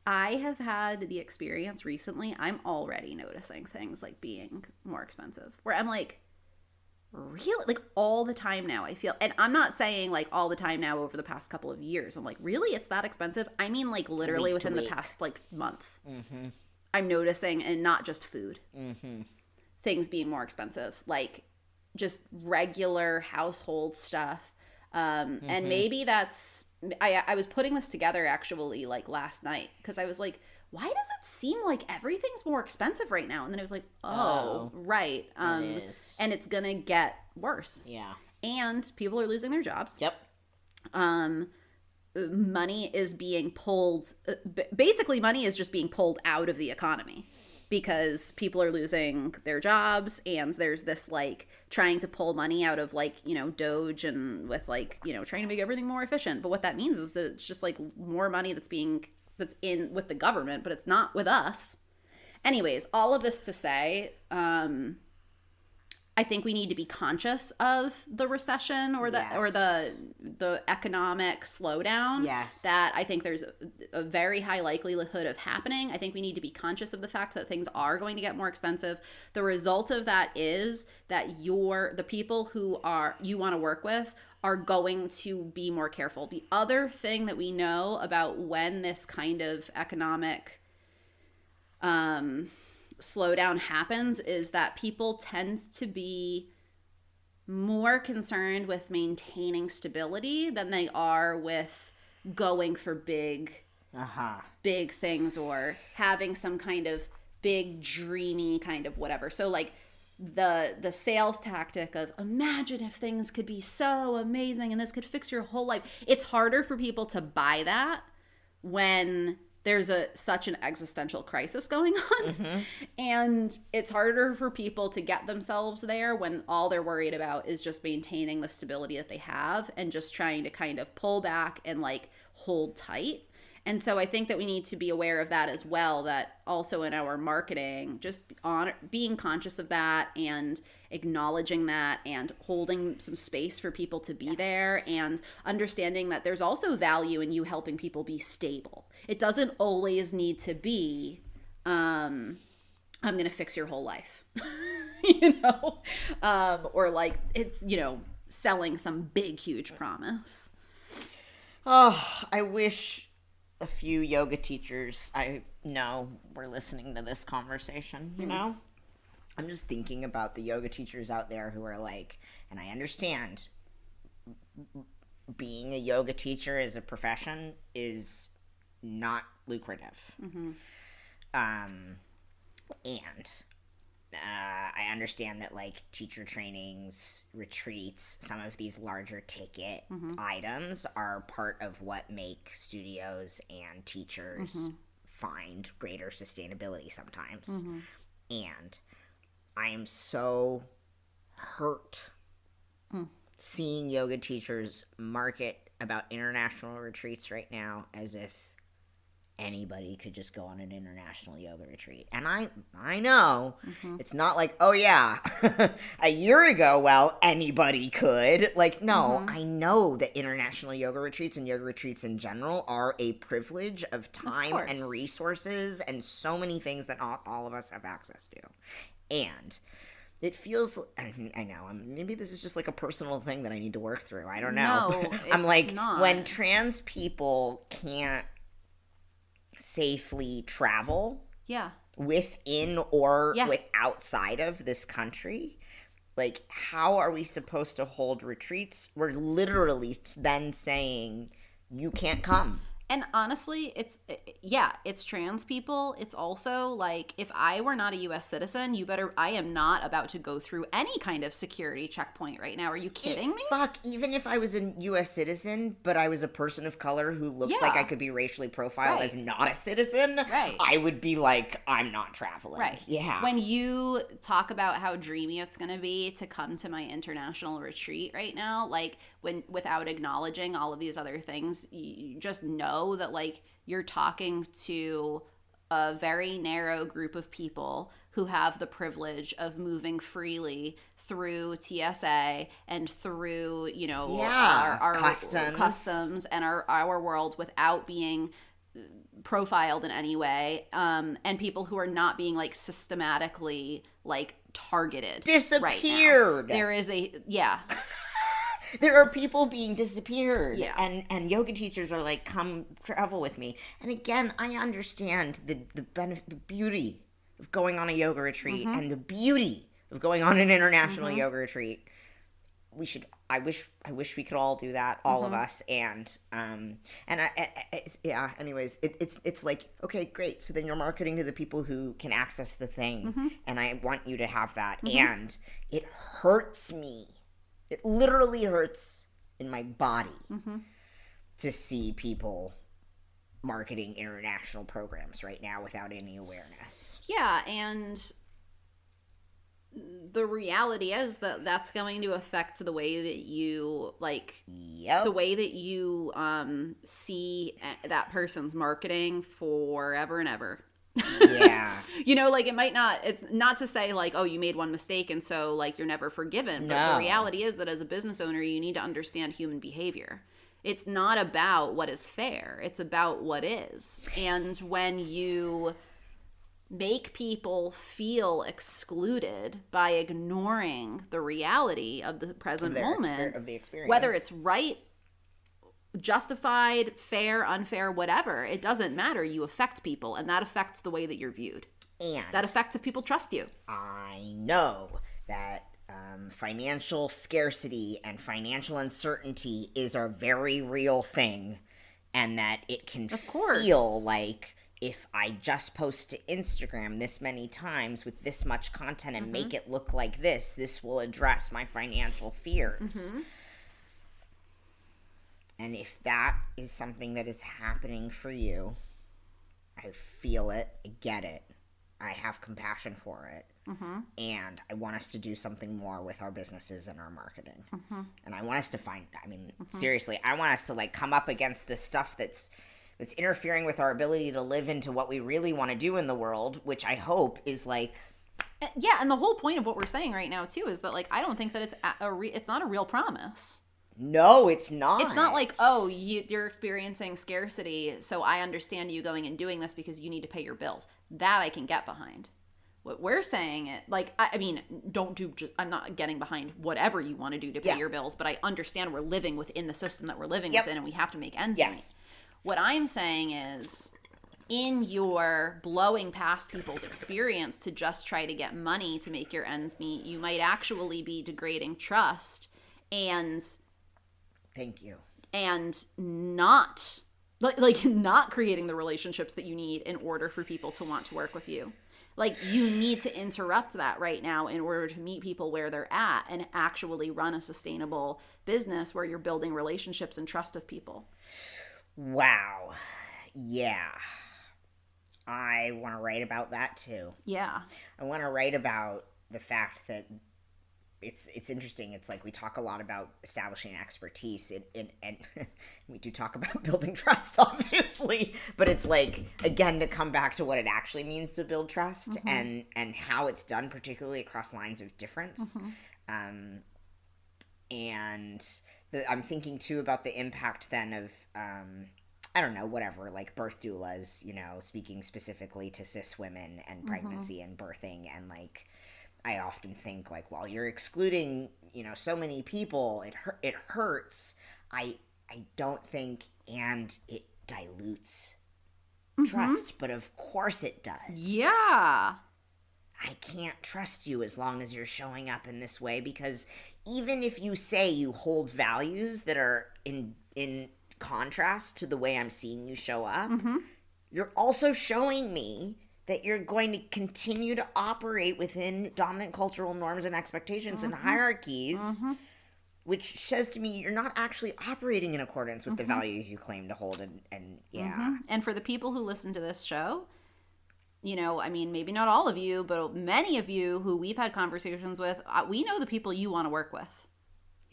I have had the experience recently, I'm already noticing things, like, being more expensive. Where I'm like, really? Like, all the time now, I feel. And I'm not saying, like, all the time now over the past couple of years. I'm like, really? It's that expensive? I mean, like, literally within the past, like, month. Mm-hmm. I'm noticing, and not just food, things being more expensive, like just regular household stuff. And maybe that's, I was putting this together actually like last night, because I was like, why does it seem like everything's more expensive right now? And then I was like, right. It is. And it's going to get worse. Yeah. And people are losing their jobs. Yep. Money is being pulled, basically money is just being pulled out of the economy because people are losing their jobs, and there's this like trying to pull money out of like, you know, Doge, and with like, you know, trying to make everything more efficient. But what that means is that it's just like more money that's in with the government, but it's not with us. Anyways, all of this to say, I think we need to be conscious of the recession or the economic slowdown. Yes. That I think there's a very high likelihood of happening. I think we need to be conscious of the fact that things are going to get more expensive. The result of that is that the people who you want to work with are going to be more careful. The other thing that we know about when this kind of economic slowdown happens is that people tend to be more concerned with maintaining stability than they are with going for big things or having some kind of big dreamy kind of whatever. So like the sales tactic of imagine if things could be so amazing and this could fix your whole life. It's harder for people to buy that when there's such an existential crisis going on. Mm-hmm. And it's harder for people to get themselves there when all they're worried about is just maintaining the stability that they have and just trying to kind of pull back and like hold tight. And so I think that we need to be aware of that as well, that also in our marketing, just being conscious of that and acknowledging that and holding some space for people to be there, and understanding that there's also value in you helping people be stable. It doesn't always need to be, I'm going to fix your whole life, you know, or like it's, you know, selling some big, huge promise. Oh, I wish a few yoga teachers I know were listening to this conversation, you know? I'm just thinking about the yoga teachers out there who are like, and I understand being a yoga teacher as a profession is not lucrative. Mm-hmm. And I understand that, like, teacher trainings, retreats, some of these larger ticket items are part of what make studios and teachers find greater sustainability sometimes. And I am so hurt seeing yoga teachers market about international retreats right now as if anybody could just go on an international yoga retreat. And I know it's not like, oh yeah, a year ago, well, anybody could. Like, no, I know that international yoga retreats and yoga retreats in general are a privilege of time and resources and so many things that not all of us have access to. And it feels, I know, maybe this is just like a personal thing that I need to work through. I don't know. No, I'm like, not. When trans people can't safely travel within or with outside of this country, like, how are we supposed to hold retreats? We're literally then saying you can't come. And honestly, it's trans people. It's also like, if I were not a U.S. citizen, I am not about to go through any kind of security checkpoint right now. Are you kidding me? Even if I was a U.S. citizen, but I was a person of color who looked like I could be racially profiled as not a citizen, I would be like, I'm not traveling. Right. Yeah. When you talk about how dreamy it's going to be to come to my international retreat right now, like, without acknowledging all of these other things, you just know that, like, you're talking to a very narrow group of people who have the privilege of moving freely through TSA and through, our customs and our world without being profiled in any way, and people who are not being, like, systematically, like, targeted, disappeared. Right now. There is there are people being disappeared. Yeah. And yoga teachers are like, come travel with me. And again, I understand the beauty of going on a yoga retreat and the beauty of going on an international yoga retreat. I wish we could all do that, all of us. And anyways, it's like, okay, great. So then you're marketing to the people who can access the thing. And I want you to have that. And it hurts me. It literally hurts in my body to see people marketing international programs right now without any awareness. Yeah, and the reality is that that's going to affect the way that you, like, the way that you see that person's marketing forever and ever. Yeah. Like, it's not to say, like, oh, you made one mistake and so, like, you're never forgiven. No. But the reality is that as a business owner, you need to understand human behavior. It's not about what is fair. It's about what is. And when you make people feel excluded by ignoring the reality of the present moment, of the experience, whether it's right, justified, fair, unfair, whatever, it doesn't matter. You affect people, and that affects the way that you're viewed. And that affects if people trust you. I know that financial scarcity and financial uncertainty is a very real thing, and that it can feel like, if I just post to Instagram this many times with this much content and make it look like this will address my financial fears. And if that is something that is happening for you, I feel it, I get it, I have compassion for it, and I want us to do something more with our businesses and our marketing. And I want us to seriously, I want us to, like, come up against this stuff that's interfering with our ability to live into what we really want to do in the world, which I hope is, like... Yeah, and the whole point of what we're saying right now, too, is that, like, I don't think that it's not a real promise. No, it's not. It's not like, oh, you're experiencing scarcity, so I understand you going and doing this because you need to pay your bills. That I can get behind. What we're saying, I'm not getting behind whatever you want to do to pay your bills, but I understand we're living within the system that we're living within, and we have to make ends meet. What I'm saying is, in your blowing past people's experience to just try to get money to make your ends meet, you might actually be degrading trust and... Thank you. And not Like not creating the relationships that you need in order for people to want to work with you. Like, you need to interrupt that right now in order to meet people where they're at and actually run a sustainable business where you're building relationships and trust with people. Wow. Yeah. I want to write about that too. Yeah. I want to write about the fact that it's interesting. It's like we talk a lot about establishing expertise and we do talk about building trust, obviously, but it's like, again, to come back to what it actually means to build trust and how it's done, particularly across lines of difference. And I'm thinking too about the impact then of, I don't know, whatever, like birth doulas, you know, speaking specifically to cis women and pregnancy and birthing, and like, I often think, like, while you're excluding, you know, so many people, it hurts. I don't think, and it dilutes trust, but of course it does. Yeah. I can't trust you as long as you're showing up in this way, because even if you say you hold values that are in contrast to the way I'm seeing you show up, you're also showing me that you're going to continue to operate within dominant cultural norms and expectations and hierarchies, which says to me you're not actually operating in accordance with the values you claim to hold. And And for the people who listen to this show, you know, I mean, maybe not all of you, but many of you who we've had conversations with, we know the people you want to work with.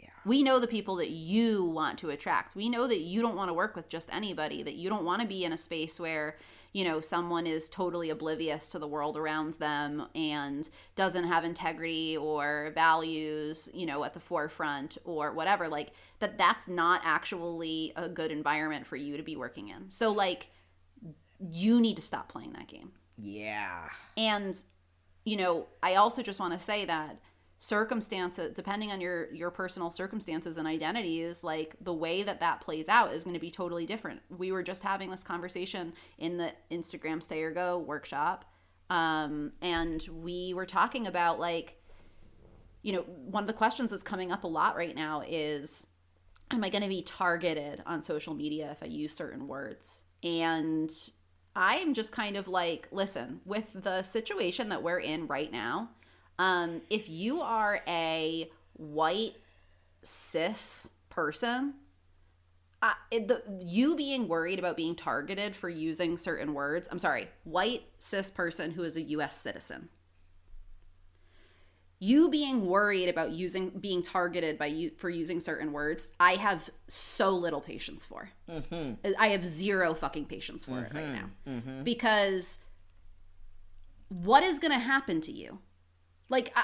Yeah. We know the people that you want to attract. We know that you don't want to work with just anybody, that you don't want to be in a space where, you know, someone is totally oblivious to the world around them and doesn't have integrity or values, you know, at the forefront or whatever. Like, that's not actually a good environment for you to be working in. So, like, you need to stop playing that game. Yeah. And, you know, I also just want to say that circumstances, depending on your personal circumstances and identities, like, the way that plays out is going to be totally different. We were just having this conversation in the Instagram Stay or Go workshop, and we were talking about, like, you know, one of the questions that's coming up a lot right now is, am I going to be targeted on social media if I use certain words? And I'm just kind of like, listen, with the situation that we're in right now, if you are a white cis person, you being worried about being targeted for using certain words, I'm sorry, white cis person who is a U.S. citizen, you being worried about being targeted for using certain words, I have so little patience for. I have zero fucking patience for it right now, because what is going to happen to you? Like,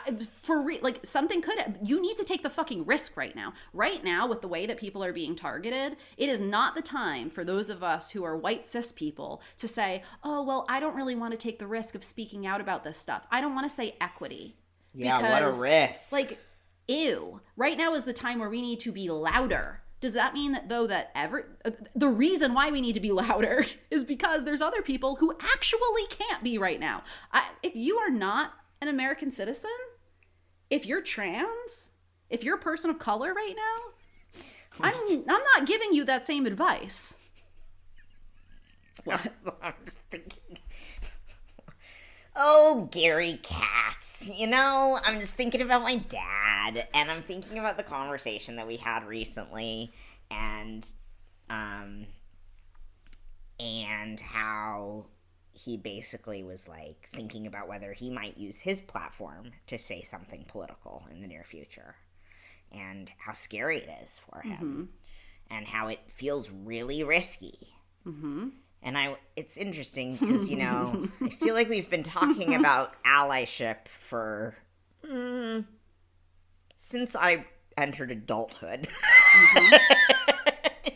like, something you need to take the fucking risk right now. Right now, with the way that people are being targeted, it is not the time for those of us who are white cis people to say, oh, well, I don't really want to take the risk of speaking out about this stuff. I don't want to say equity. Yeah, because, what a risk. Like, ew. Right now is the time where we need to be louder. Does that mean that, though, that the reason why we need to be louder is because there's other people who actually can't be right now? If you are not an American citizen, if you're trans, if you're a person of color right now, I'm not giving you that same advice. What? I'm just thinking, oh, Gary Katz, you know, I'm just thinking about my dad, and I'm thinking about the conversation that we had recently, and how he basically was, like, thinking about whether he might use his platform to say something political in the near future, and how scary it is for him, and how it feels really risky. And it's interesting because, you know, I feel like we've been talking about allyship for since I entered adulthood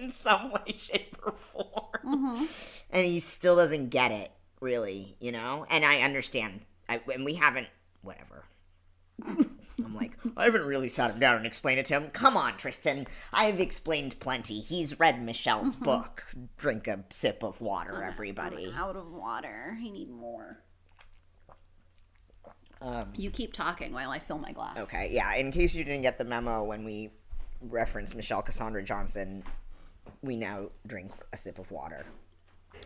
in some way, shape, or form. And he still doesn't get it, really, you know? And I understand. And we haven't, whatever. I'm like, I haven't really sat him down and explained it to him. Come on, Tristan. I've explained plenty. He's read Michelle's book. Drink a sip of water, everybody. I'm out of water. I need more. You keep talking while I fill my glass. Okay, yeah. In case you didn't get the memo when we referenced Michelle Cassandra Johnson, we now drink a sip of water.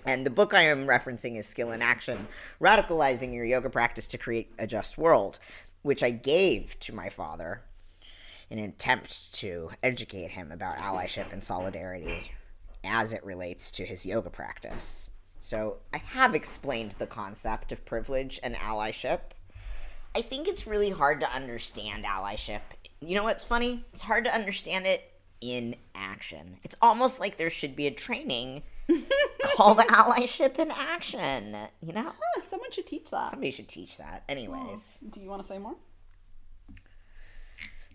And the book I am referencing is Skill in Action, Radicalizing Your Yoga Practice to Create a Just World, which I gave to my father in an attempt to educate him about allyship and solidarity as it relates to his yoga practice. So I have explained the concept of privilege and allyship. I think it's really hard to understand allyship. You know what's funny? It's hard to understand it in action. It's almost like there should be a training called allyship in action, you know? Someone should teach that. Somebody should teach that. Anyways. Do you want to say more?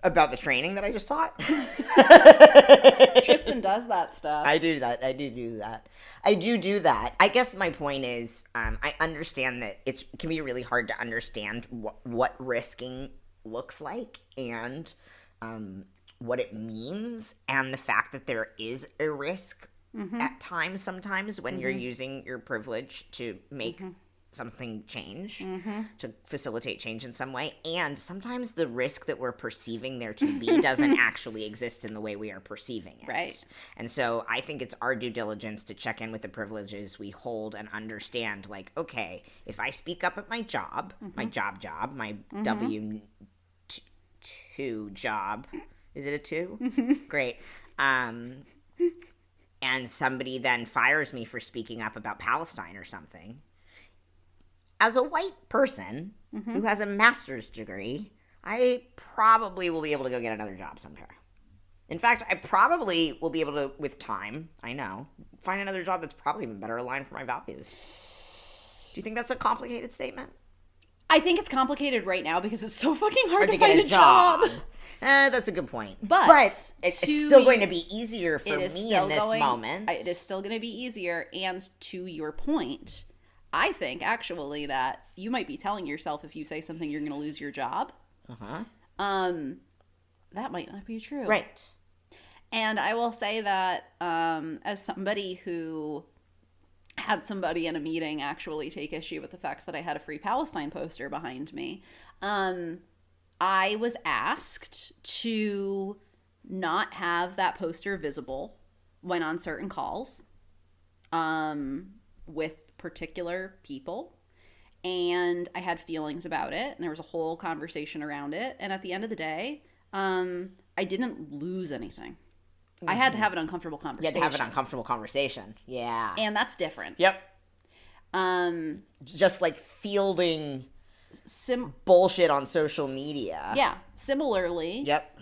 About the training that I just taught? Tristan does that stuff. I do that. I do that. I guess my point is, I understand that it can be really hard to understand what risking looks like and what it means, and the fact that there is a risk at times sometimes when you're using your privilege to make something change, to facilitate change in some way, and sometimes the risk that we're perceiving there to be doesn't actually exist in the way we are perceiving it. Right. And so I think it's our due diligence to check in with the privileges we hold and understand, like, okay, if I speak up at my job, my W2 job, is it a 2? Great. And somebody then fires me for speaking up about Palestine or something. As a white person who has a master's degree, I probably will be able to go get another job somewhere. In fact, I probably will be able to, with time, I know, find another job that's probably even better aligned for my values. Do you think that's a complicated statement? I think it's complicated right now because it's so fucking hard to find a job. That's a good point. But it's still going to be easier for me in this moment. It is still going to be easier. And to your point, I think actually that you might be telling yourself if you say something you're going to lose your job. That might not be true. Right. And I will say that as somebody who had somebody in a meeting actually take issue with the fact that I had a Free Palestine poster behind me, I was asked to not have that poster visible when on certain calls with particular people. And I had feelings about it, and there was a whole conversation around it. And at the end of the day, I didn't lose anything. I had to have an uncomfortable conversation. You had to have an uncomfortable conversation. Yeah. And that's different. Yep. Just like fielding bullshit on social media. Yeah. Similarly. Yep.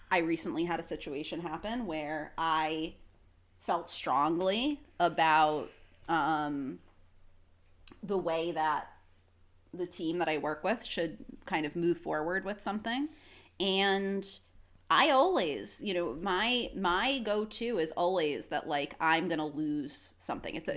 I recently had a situation happen where I felt strongly about the way that the team that I work with should kind of move forward with something. And I always, my go-to is always that, like, I'm going to lose something. It's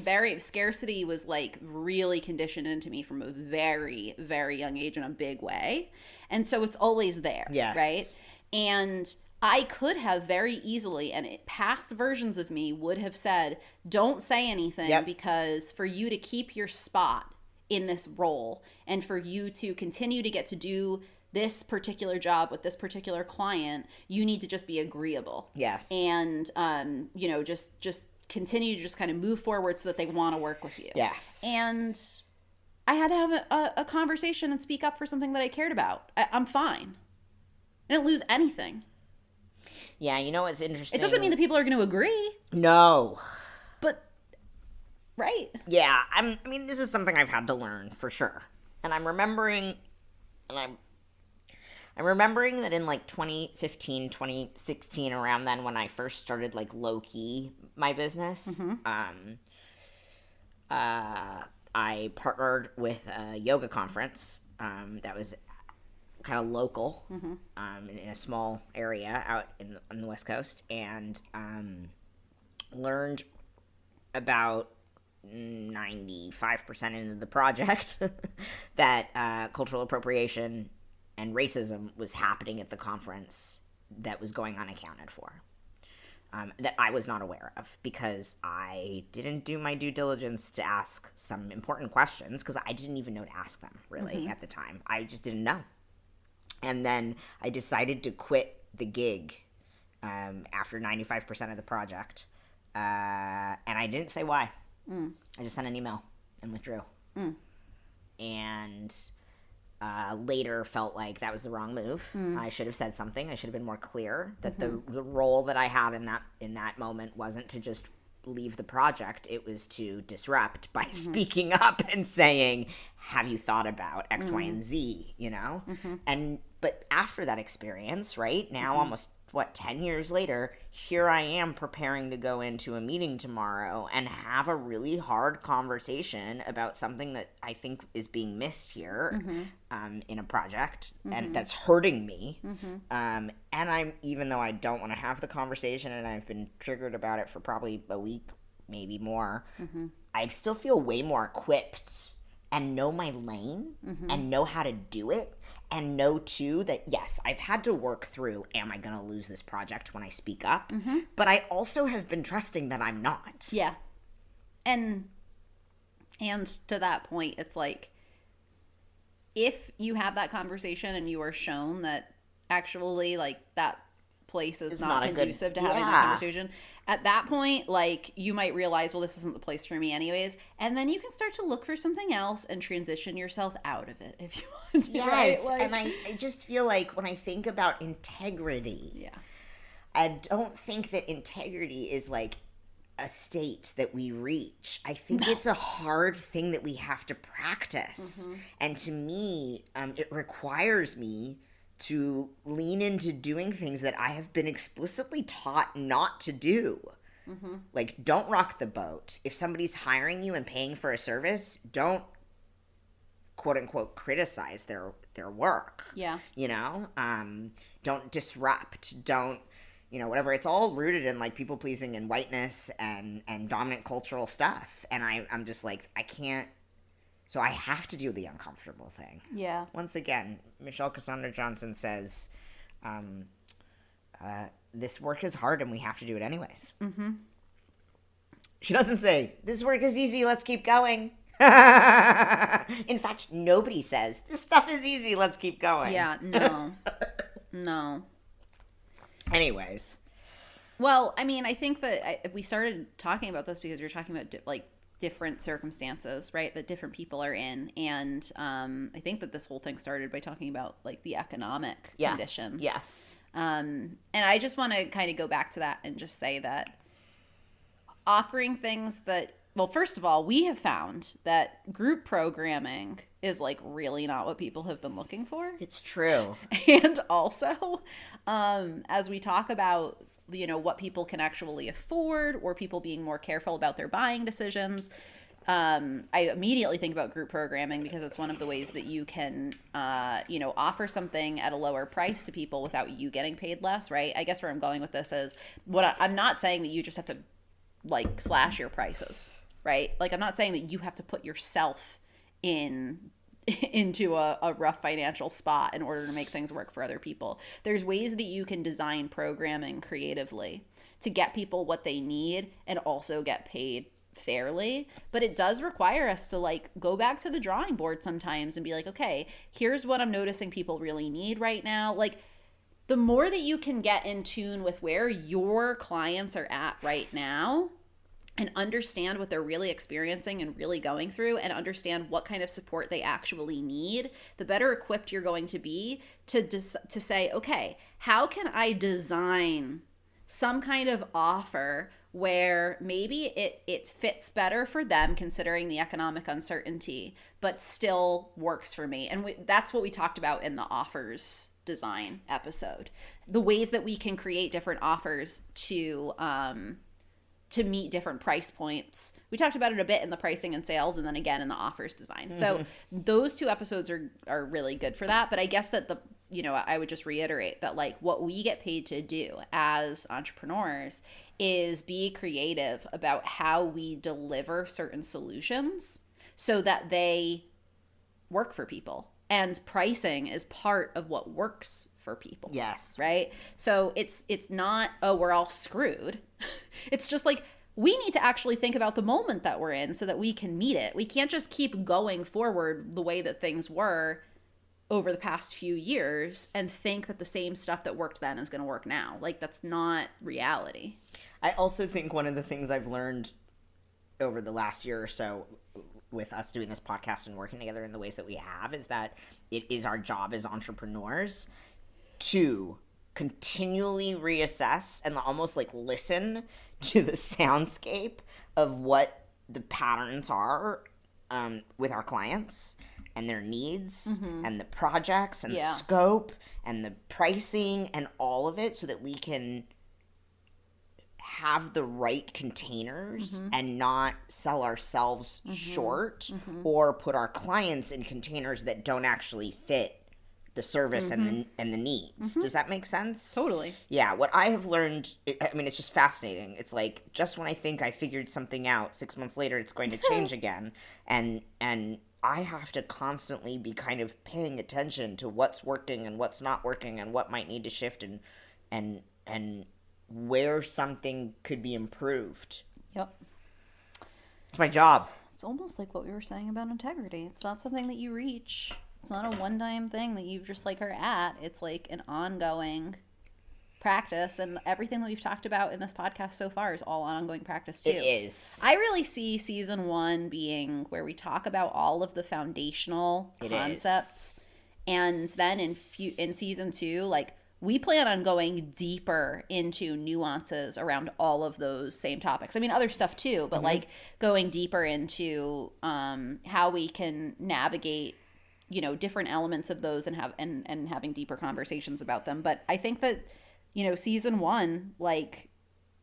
very, scarcity was, like, really conditioned into me from a very, very young age in a big way. And so it's always there, right? And I could have very easily, and past versions of me would have said, don't say anything because for you to keep your spot in this role and for you to continue to get to do this particular job with this particular client, you need to just be agreeable. Yes. And, just continue to just kind of move forward so that they want to work with you. Yes. And I had to have a conversation and speak up for something that I cared about. I'm fine. I didn't lose anything. Yeah, you know what's interesting? It doesn't mean that people are going to agree. No. But, right. Yeah, this is something I've had to learn for sure. And I'm remembering that in like 2015, 2016, around then when I first started like low-key my business, I partnered with a yoga conference that was kind of local in a small area out on the West Coast, and learned about 95% into the project that cultural appropriation and racism was happening at the conference that was going unaccounted for, that I was not aware of because I didn't do my due diligence to ask some important questions because I didn't even know to ask them, really, at the time. I just didn't know. And then I decided to quit the gig after 95% of the project And I didn't say why. I just sent an email and withdrew. And later felt like that was the wrong move. I should have said something. I should have been more clear that the role that I had in that moment wasn't to just leave the project. It was to disrupt by speaking up and saying, have you thought about X, Y, and Z, you know? But after that experience, right, now almost 10 years later, here I am preparing to go into a meeting tomorrow and have a really hard conversation about something that I think is being missed here in a project and that's hurting me. And I'm, even though I don't want to have the conversation and I've been triggered about it for probably a week, maybe more, I still feel way more equipped and know my lane and know how to do it. And know, too, that, yes, I've had to work through, am I going to lose this project when I speak up? But I also have been trusting that I'm not. Yeah. And to that point, it's like, if you have that conversation and you are shown that actually, like, that place is not conducive to having that conversation, at that point, like, you might realize, well, this isn't the place for me anyways, and then you can start to look for something else and transition yourself out of it if you want to. Yes, right? Like, and I just feel like when I think about integrity, I don't think that integrity is like a state that we reach. I think it's a hard thing that we have to practice. And to me, it requires me to lean into doing things that I have been explicitly taught not to do. Like, don't rock the boat. If somebody's hiring you and paying for a service, don't, quote unquote, criticize their work. Yeah. You know? Don't disrupt. Don't, you know, whatever. It's all rooted in, like, people pleasing and whiteness and dominant cultural stuff. And I'm just like, I can't. So I have to do the uncomfortable thing. Yeah. Once again, Michelle Cassandra Johnson says, this work is hard and we have to do it anyways. She doesn't say, this work is easy, let's keep going. In fact, nobody says, this stuff is easy, let's keep going. Yeah, no. No. Anyways. Well, I mean, I think that we started talking about this because you're talking about, different circumstances, right, that different people are in. And I think that this whole thing started by talking about, like, the economic conditions. Yes. And I just want to kind of go back to that and just say that offering things that, well, first of all, we have found that group programming is, like, really not what people have been looking for. It's true. And also, as we talk about, you know, what people can actually afford or people being more careful about their buying decisions, I immediately think about group programming because it's one of the ways that you can, you know, offer something at a lower price to people without you getting paid less, right? I guess where I'm going with this is I'm not saying that you just have to, like, slash your prices, right? Like, I'm not saying that you have to put yourself into a rough financial spot in order to make things work for other people. There's ways that you can design programming creatively to get people what they need and also get paid fairly. But it does require us to, like, go back to the drawing board sometimes and be like, okay, here's what I'm noticing people really need right now. Like, the more that you can get in tune with where your clients are at right now and understand what they're really experiencing and really going through and understand what kind of support they actually need, the better equipped you're going to be to say, okay, how can I design some kind of offer where maybe it fits better for them considering the economic uncertainty, but still works for me. And that's what we talked about in the offers design episode. The ways that we can create different offers to meet different price points. We talked about it a bit in the pricing and sales and then again in the offers design. So those two episodes are really good for that. But I guess that I would just reiterate that, like, what we get paid to do as entrepreneurs is be creative about how we deliver certain solutions so that they work for people. And pricing is part of what works for people. Yes. Right? So it's not, oh, we're all screwed. It's just like, we need to actually think about the moment that we're in so that we can meet it. We can't just keep going forward the way that things were over the past few years and think that the same stuff that worked then is going to work now. Like, that's not reality. I also think one of the things I've learned over the last year or so with us doing this podcast and working together in the ways that we have is that it is our job as entrepreneurs to continually reassess and almost like listen to the soundscape of what the patterns are with our clients and their needs and the projects and the scope and the pricing and all of it, so that we can have the right containers and not sell ourselves short or put our clients in containers that don't actually fit the service and the needs. Does that make sense? Totally. Yeah, what I have learned, I mean, it's just fascinating. It's like, just when I think I figured something out, 6 months later, it's going to change again. And I have to constantly be kind of paying attention to what's working and what's not working and what might need to shift and where something could be improved. Yep. It's my job. It's almost like what we were saying about integrity. It's not something that you reach. It's not a one-time thing that you just like are at. It's like an ongoing practice, and everything that we've talked about in this podcast so far is all ongoing practice too. It is. I really see season 1 being where we talk about all of the foundational concepts, and then in season 2, like, we plan on going deeper into nuances around all of those same topics. I mean, other stuff too, but like going deeper into how we can navigate, you know, different elements of those and having deeper conversations about them. But I think that, you know, season 1, like,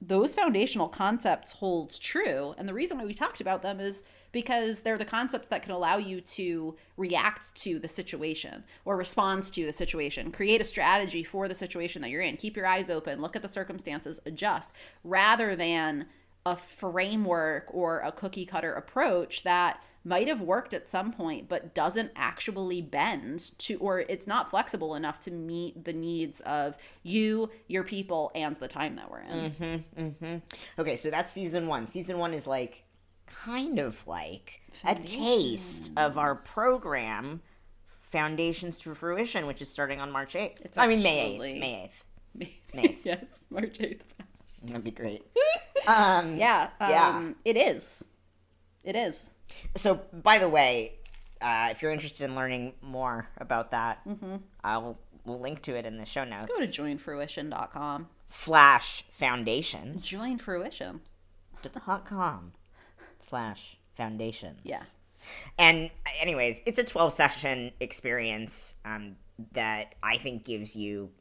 those foundational concepts holds true. And the reason why we talked about them is because they're the concepts that can allow you to react to the situation or respond to the situation, create a strategy for the situation that you're in, keep your eyes open, look at the circumstances, adjust, rather than a framework or a cookie cutter approach that might have worked at some point but doesn't actually bend to, or it's not flexible enough to meet the needs of you, your people, and the time that we're in. Okay, so that's season 1. Season 1 is like kind of like a taste of our program, Foundations to Fruition, which is starting on March 8th. May 8th. Yes, March 8th. That'd be great. It is. It is. So, by the way, if you're interested in learning more about that, we'll link to it in the show notes. Go to joinfruition.com. /foundations. Joinfruition.com/foundations. Yeah. And anyways, it's a 12-session experience that I think gives you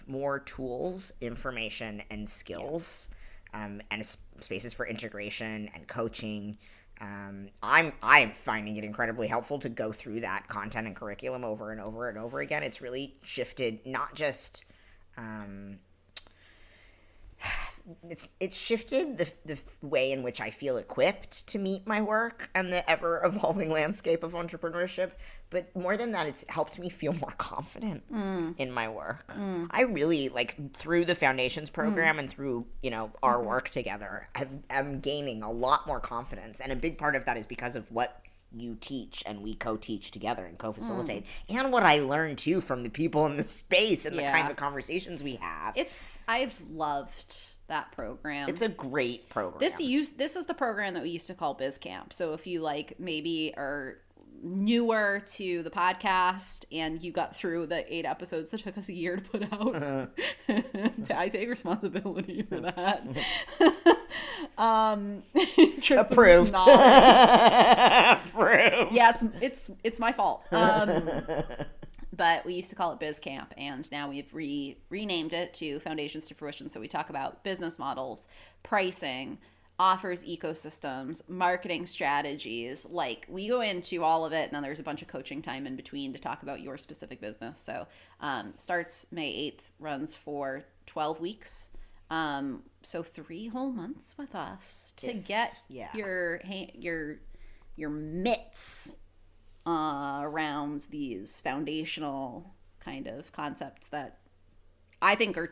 more tools, information, and skills. And spaces for integration and coaching. I'm finding it incredibly helpful to go through that content and curriculum over and over and over again. It's really shifted not just it's shifted the way in which I feel equipped to meet my work and the ever-evolving landscape of entrepreneurship. But more than that, it's helped me feel more confident in my work. I really, like, through the Foundations program and through, you know, our work together, I'm gaining a lot more confidence. And a big part of that is because of what you teach and we co-teach together and co-facilitate, and what I learned too from the people in the space and the kinds of conversations we have. I've loved that program. It's a great program. This is the program that we used to call Biz Camp. So if you, like, maybe are newer to the podcast and you got through the 8 episodes that took us a year to put out, I take responsibility for that. Approved. Approved. Yeah, it's my fault. But we used to call it Biz Camp, and now we've renamed it to Foundations to Fruition. So we talk about business models, pricing, offers, ecosystems, marketing strategies. Like, we go into all of it, and then there's a bunch of coaching time in between to talk about your specific business. So starts May 8th, runs for 12 weeks. So 3 whole months with us to get your mitts around these foundational kind of concepts that I think are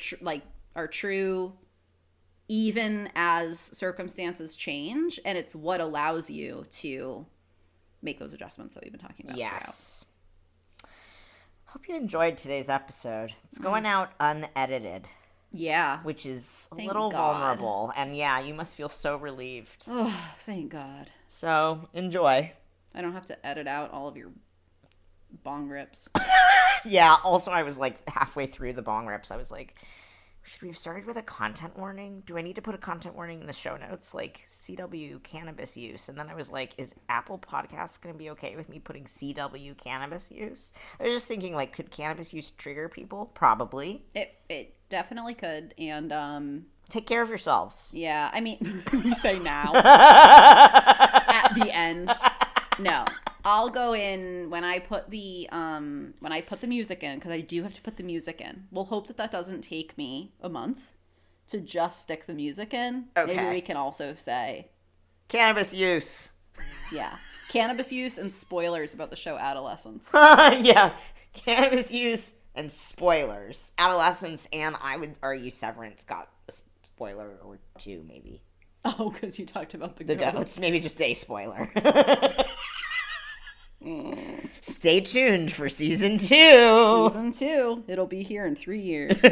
true even as circumstances change, and it's what allows you to make those adjustments that we've been talking about. Yes. Hope you enjoyed today's episode. It's going out unedited. Yeah. Which is a little vulnerable. And yeah, you must feel so relieved. Oh, thank God. So, enjoy. I don't have to edit out all of your bong rips. Yeah, also I was like halfway through the bong rips. I was like, should we have started with a content warning? Do I need to put a content warning in the show notes? Like, CW cannabis use. And then I was like, is Apple Podcasts going to be okay with me putting CW cannabis use? I was just thinking, like, could cannabis use trigger people? Probably. It definitely could. And, take care of yourselves. Yeah, I mean, we say now. At the end. No. I'll go in when I put the music in, because I do have to put the music in. We'll hope that doesn't take me a month to just stick the music in. Okay. Maybe we can also say cannabis use. Yeah. Cannabis use and spoilers about the show Adolescence. Yeah. Cannabis use and spoilers. Adolescence, and I would argue Severance got a spoiler or two, maybe. Oh, because you talked about the goats. Maybe just a spoiler. Stay tuned for season 2. Season 2. It'll be here in 3 years.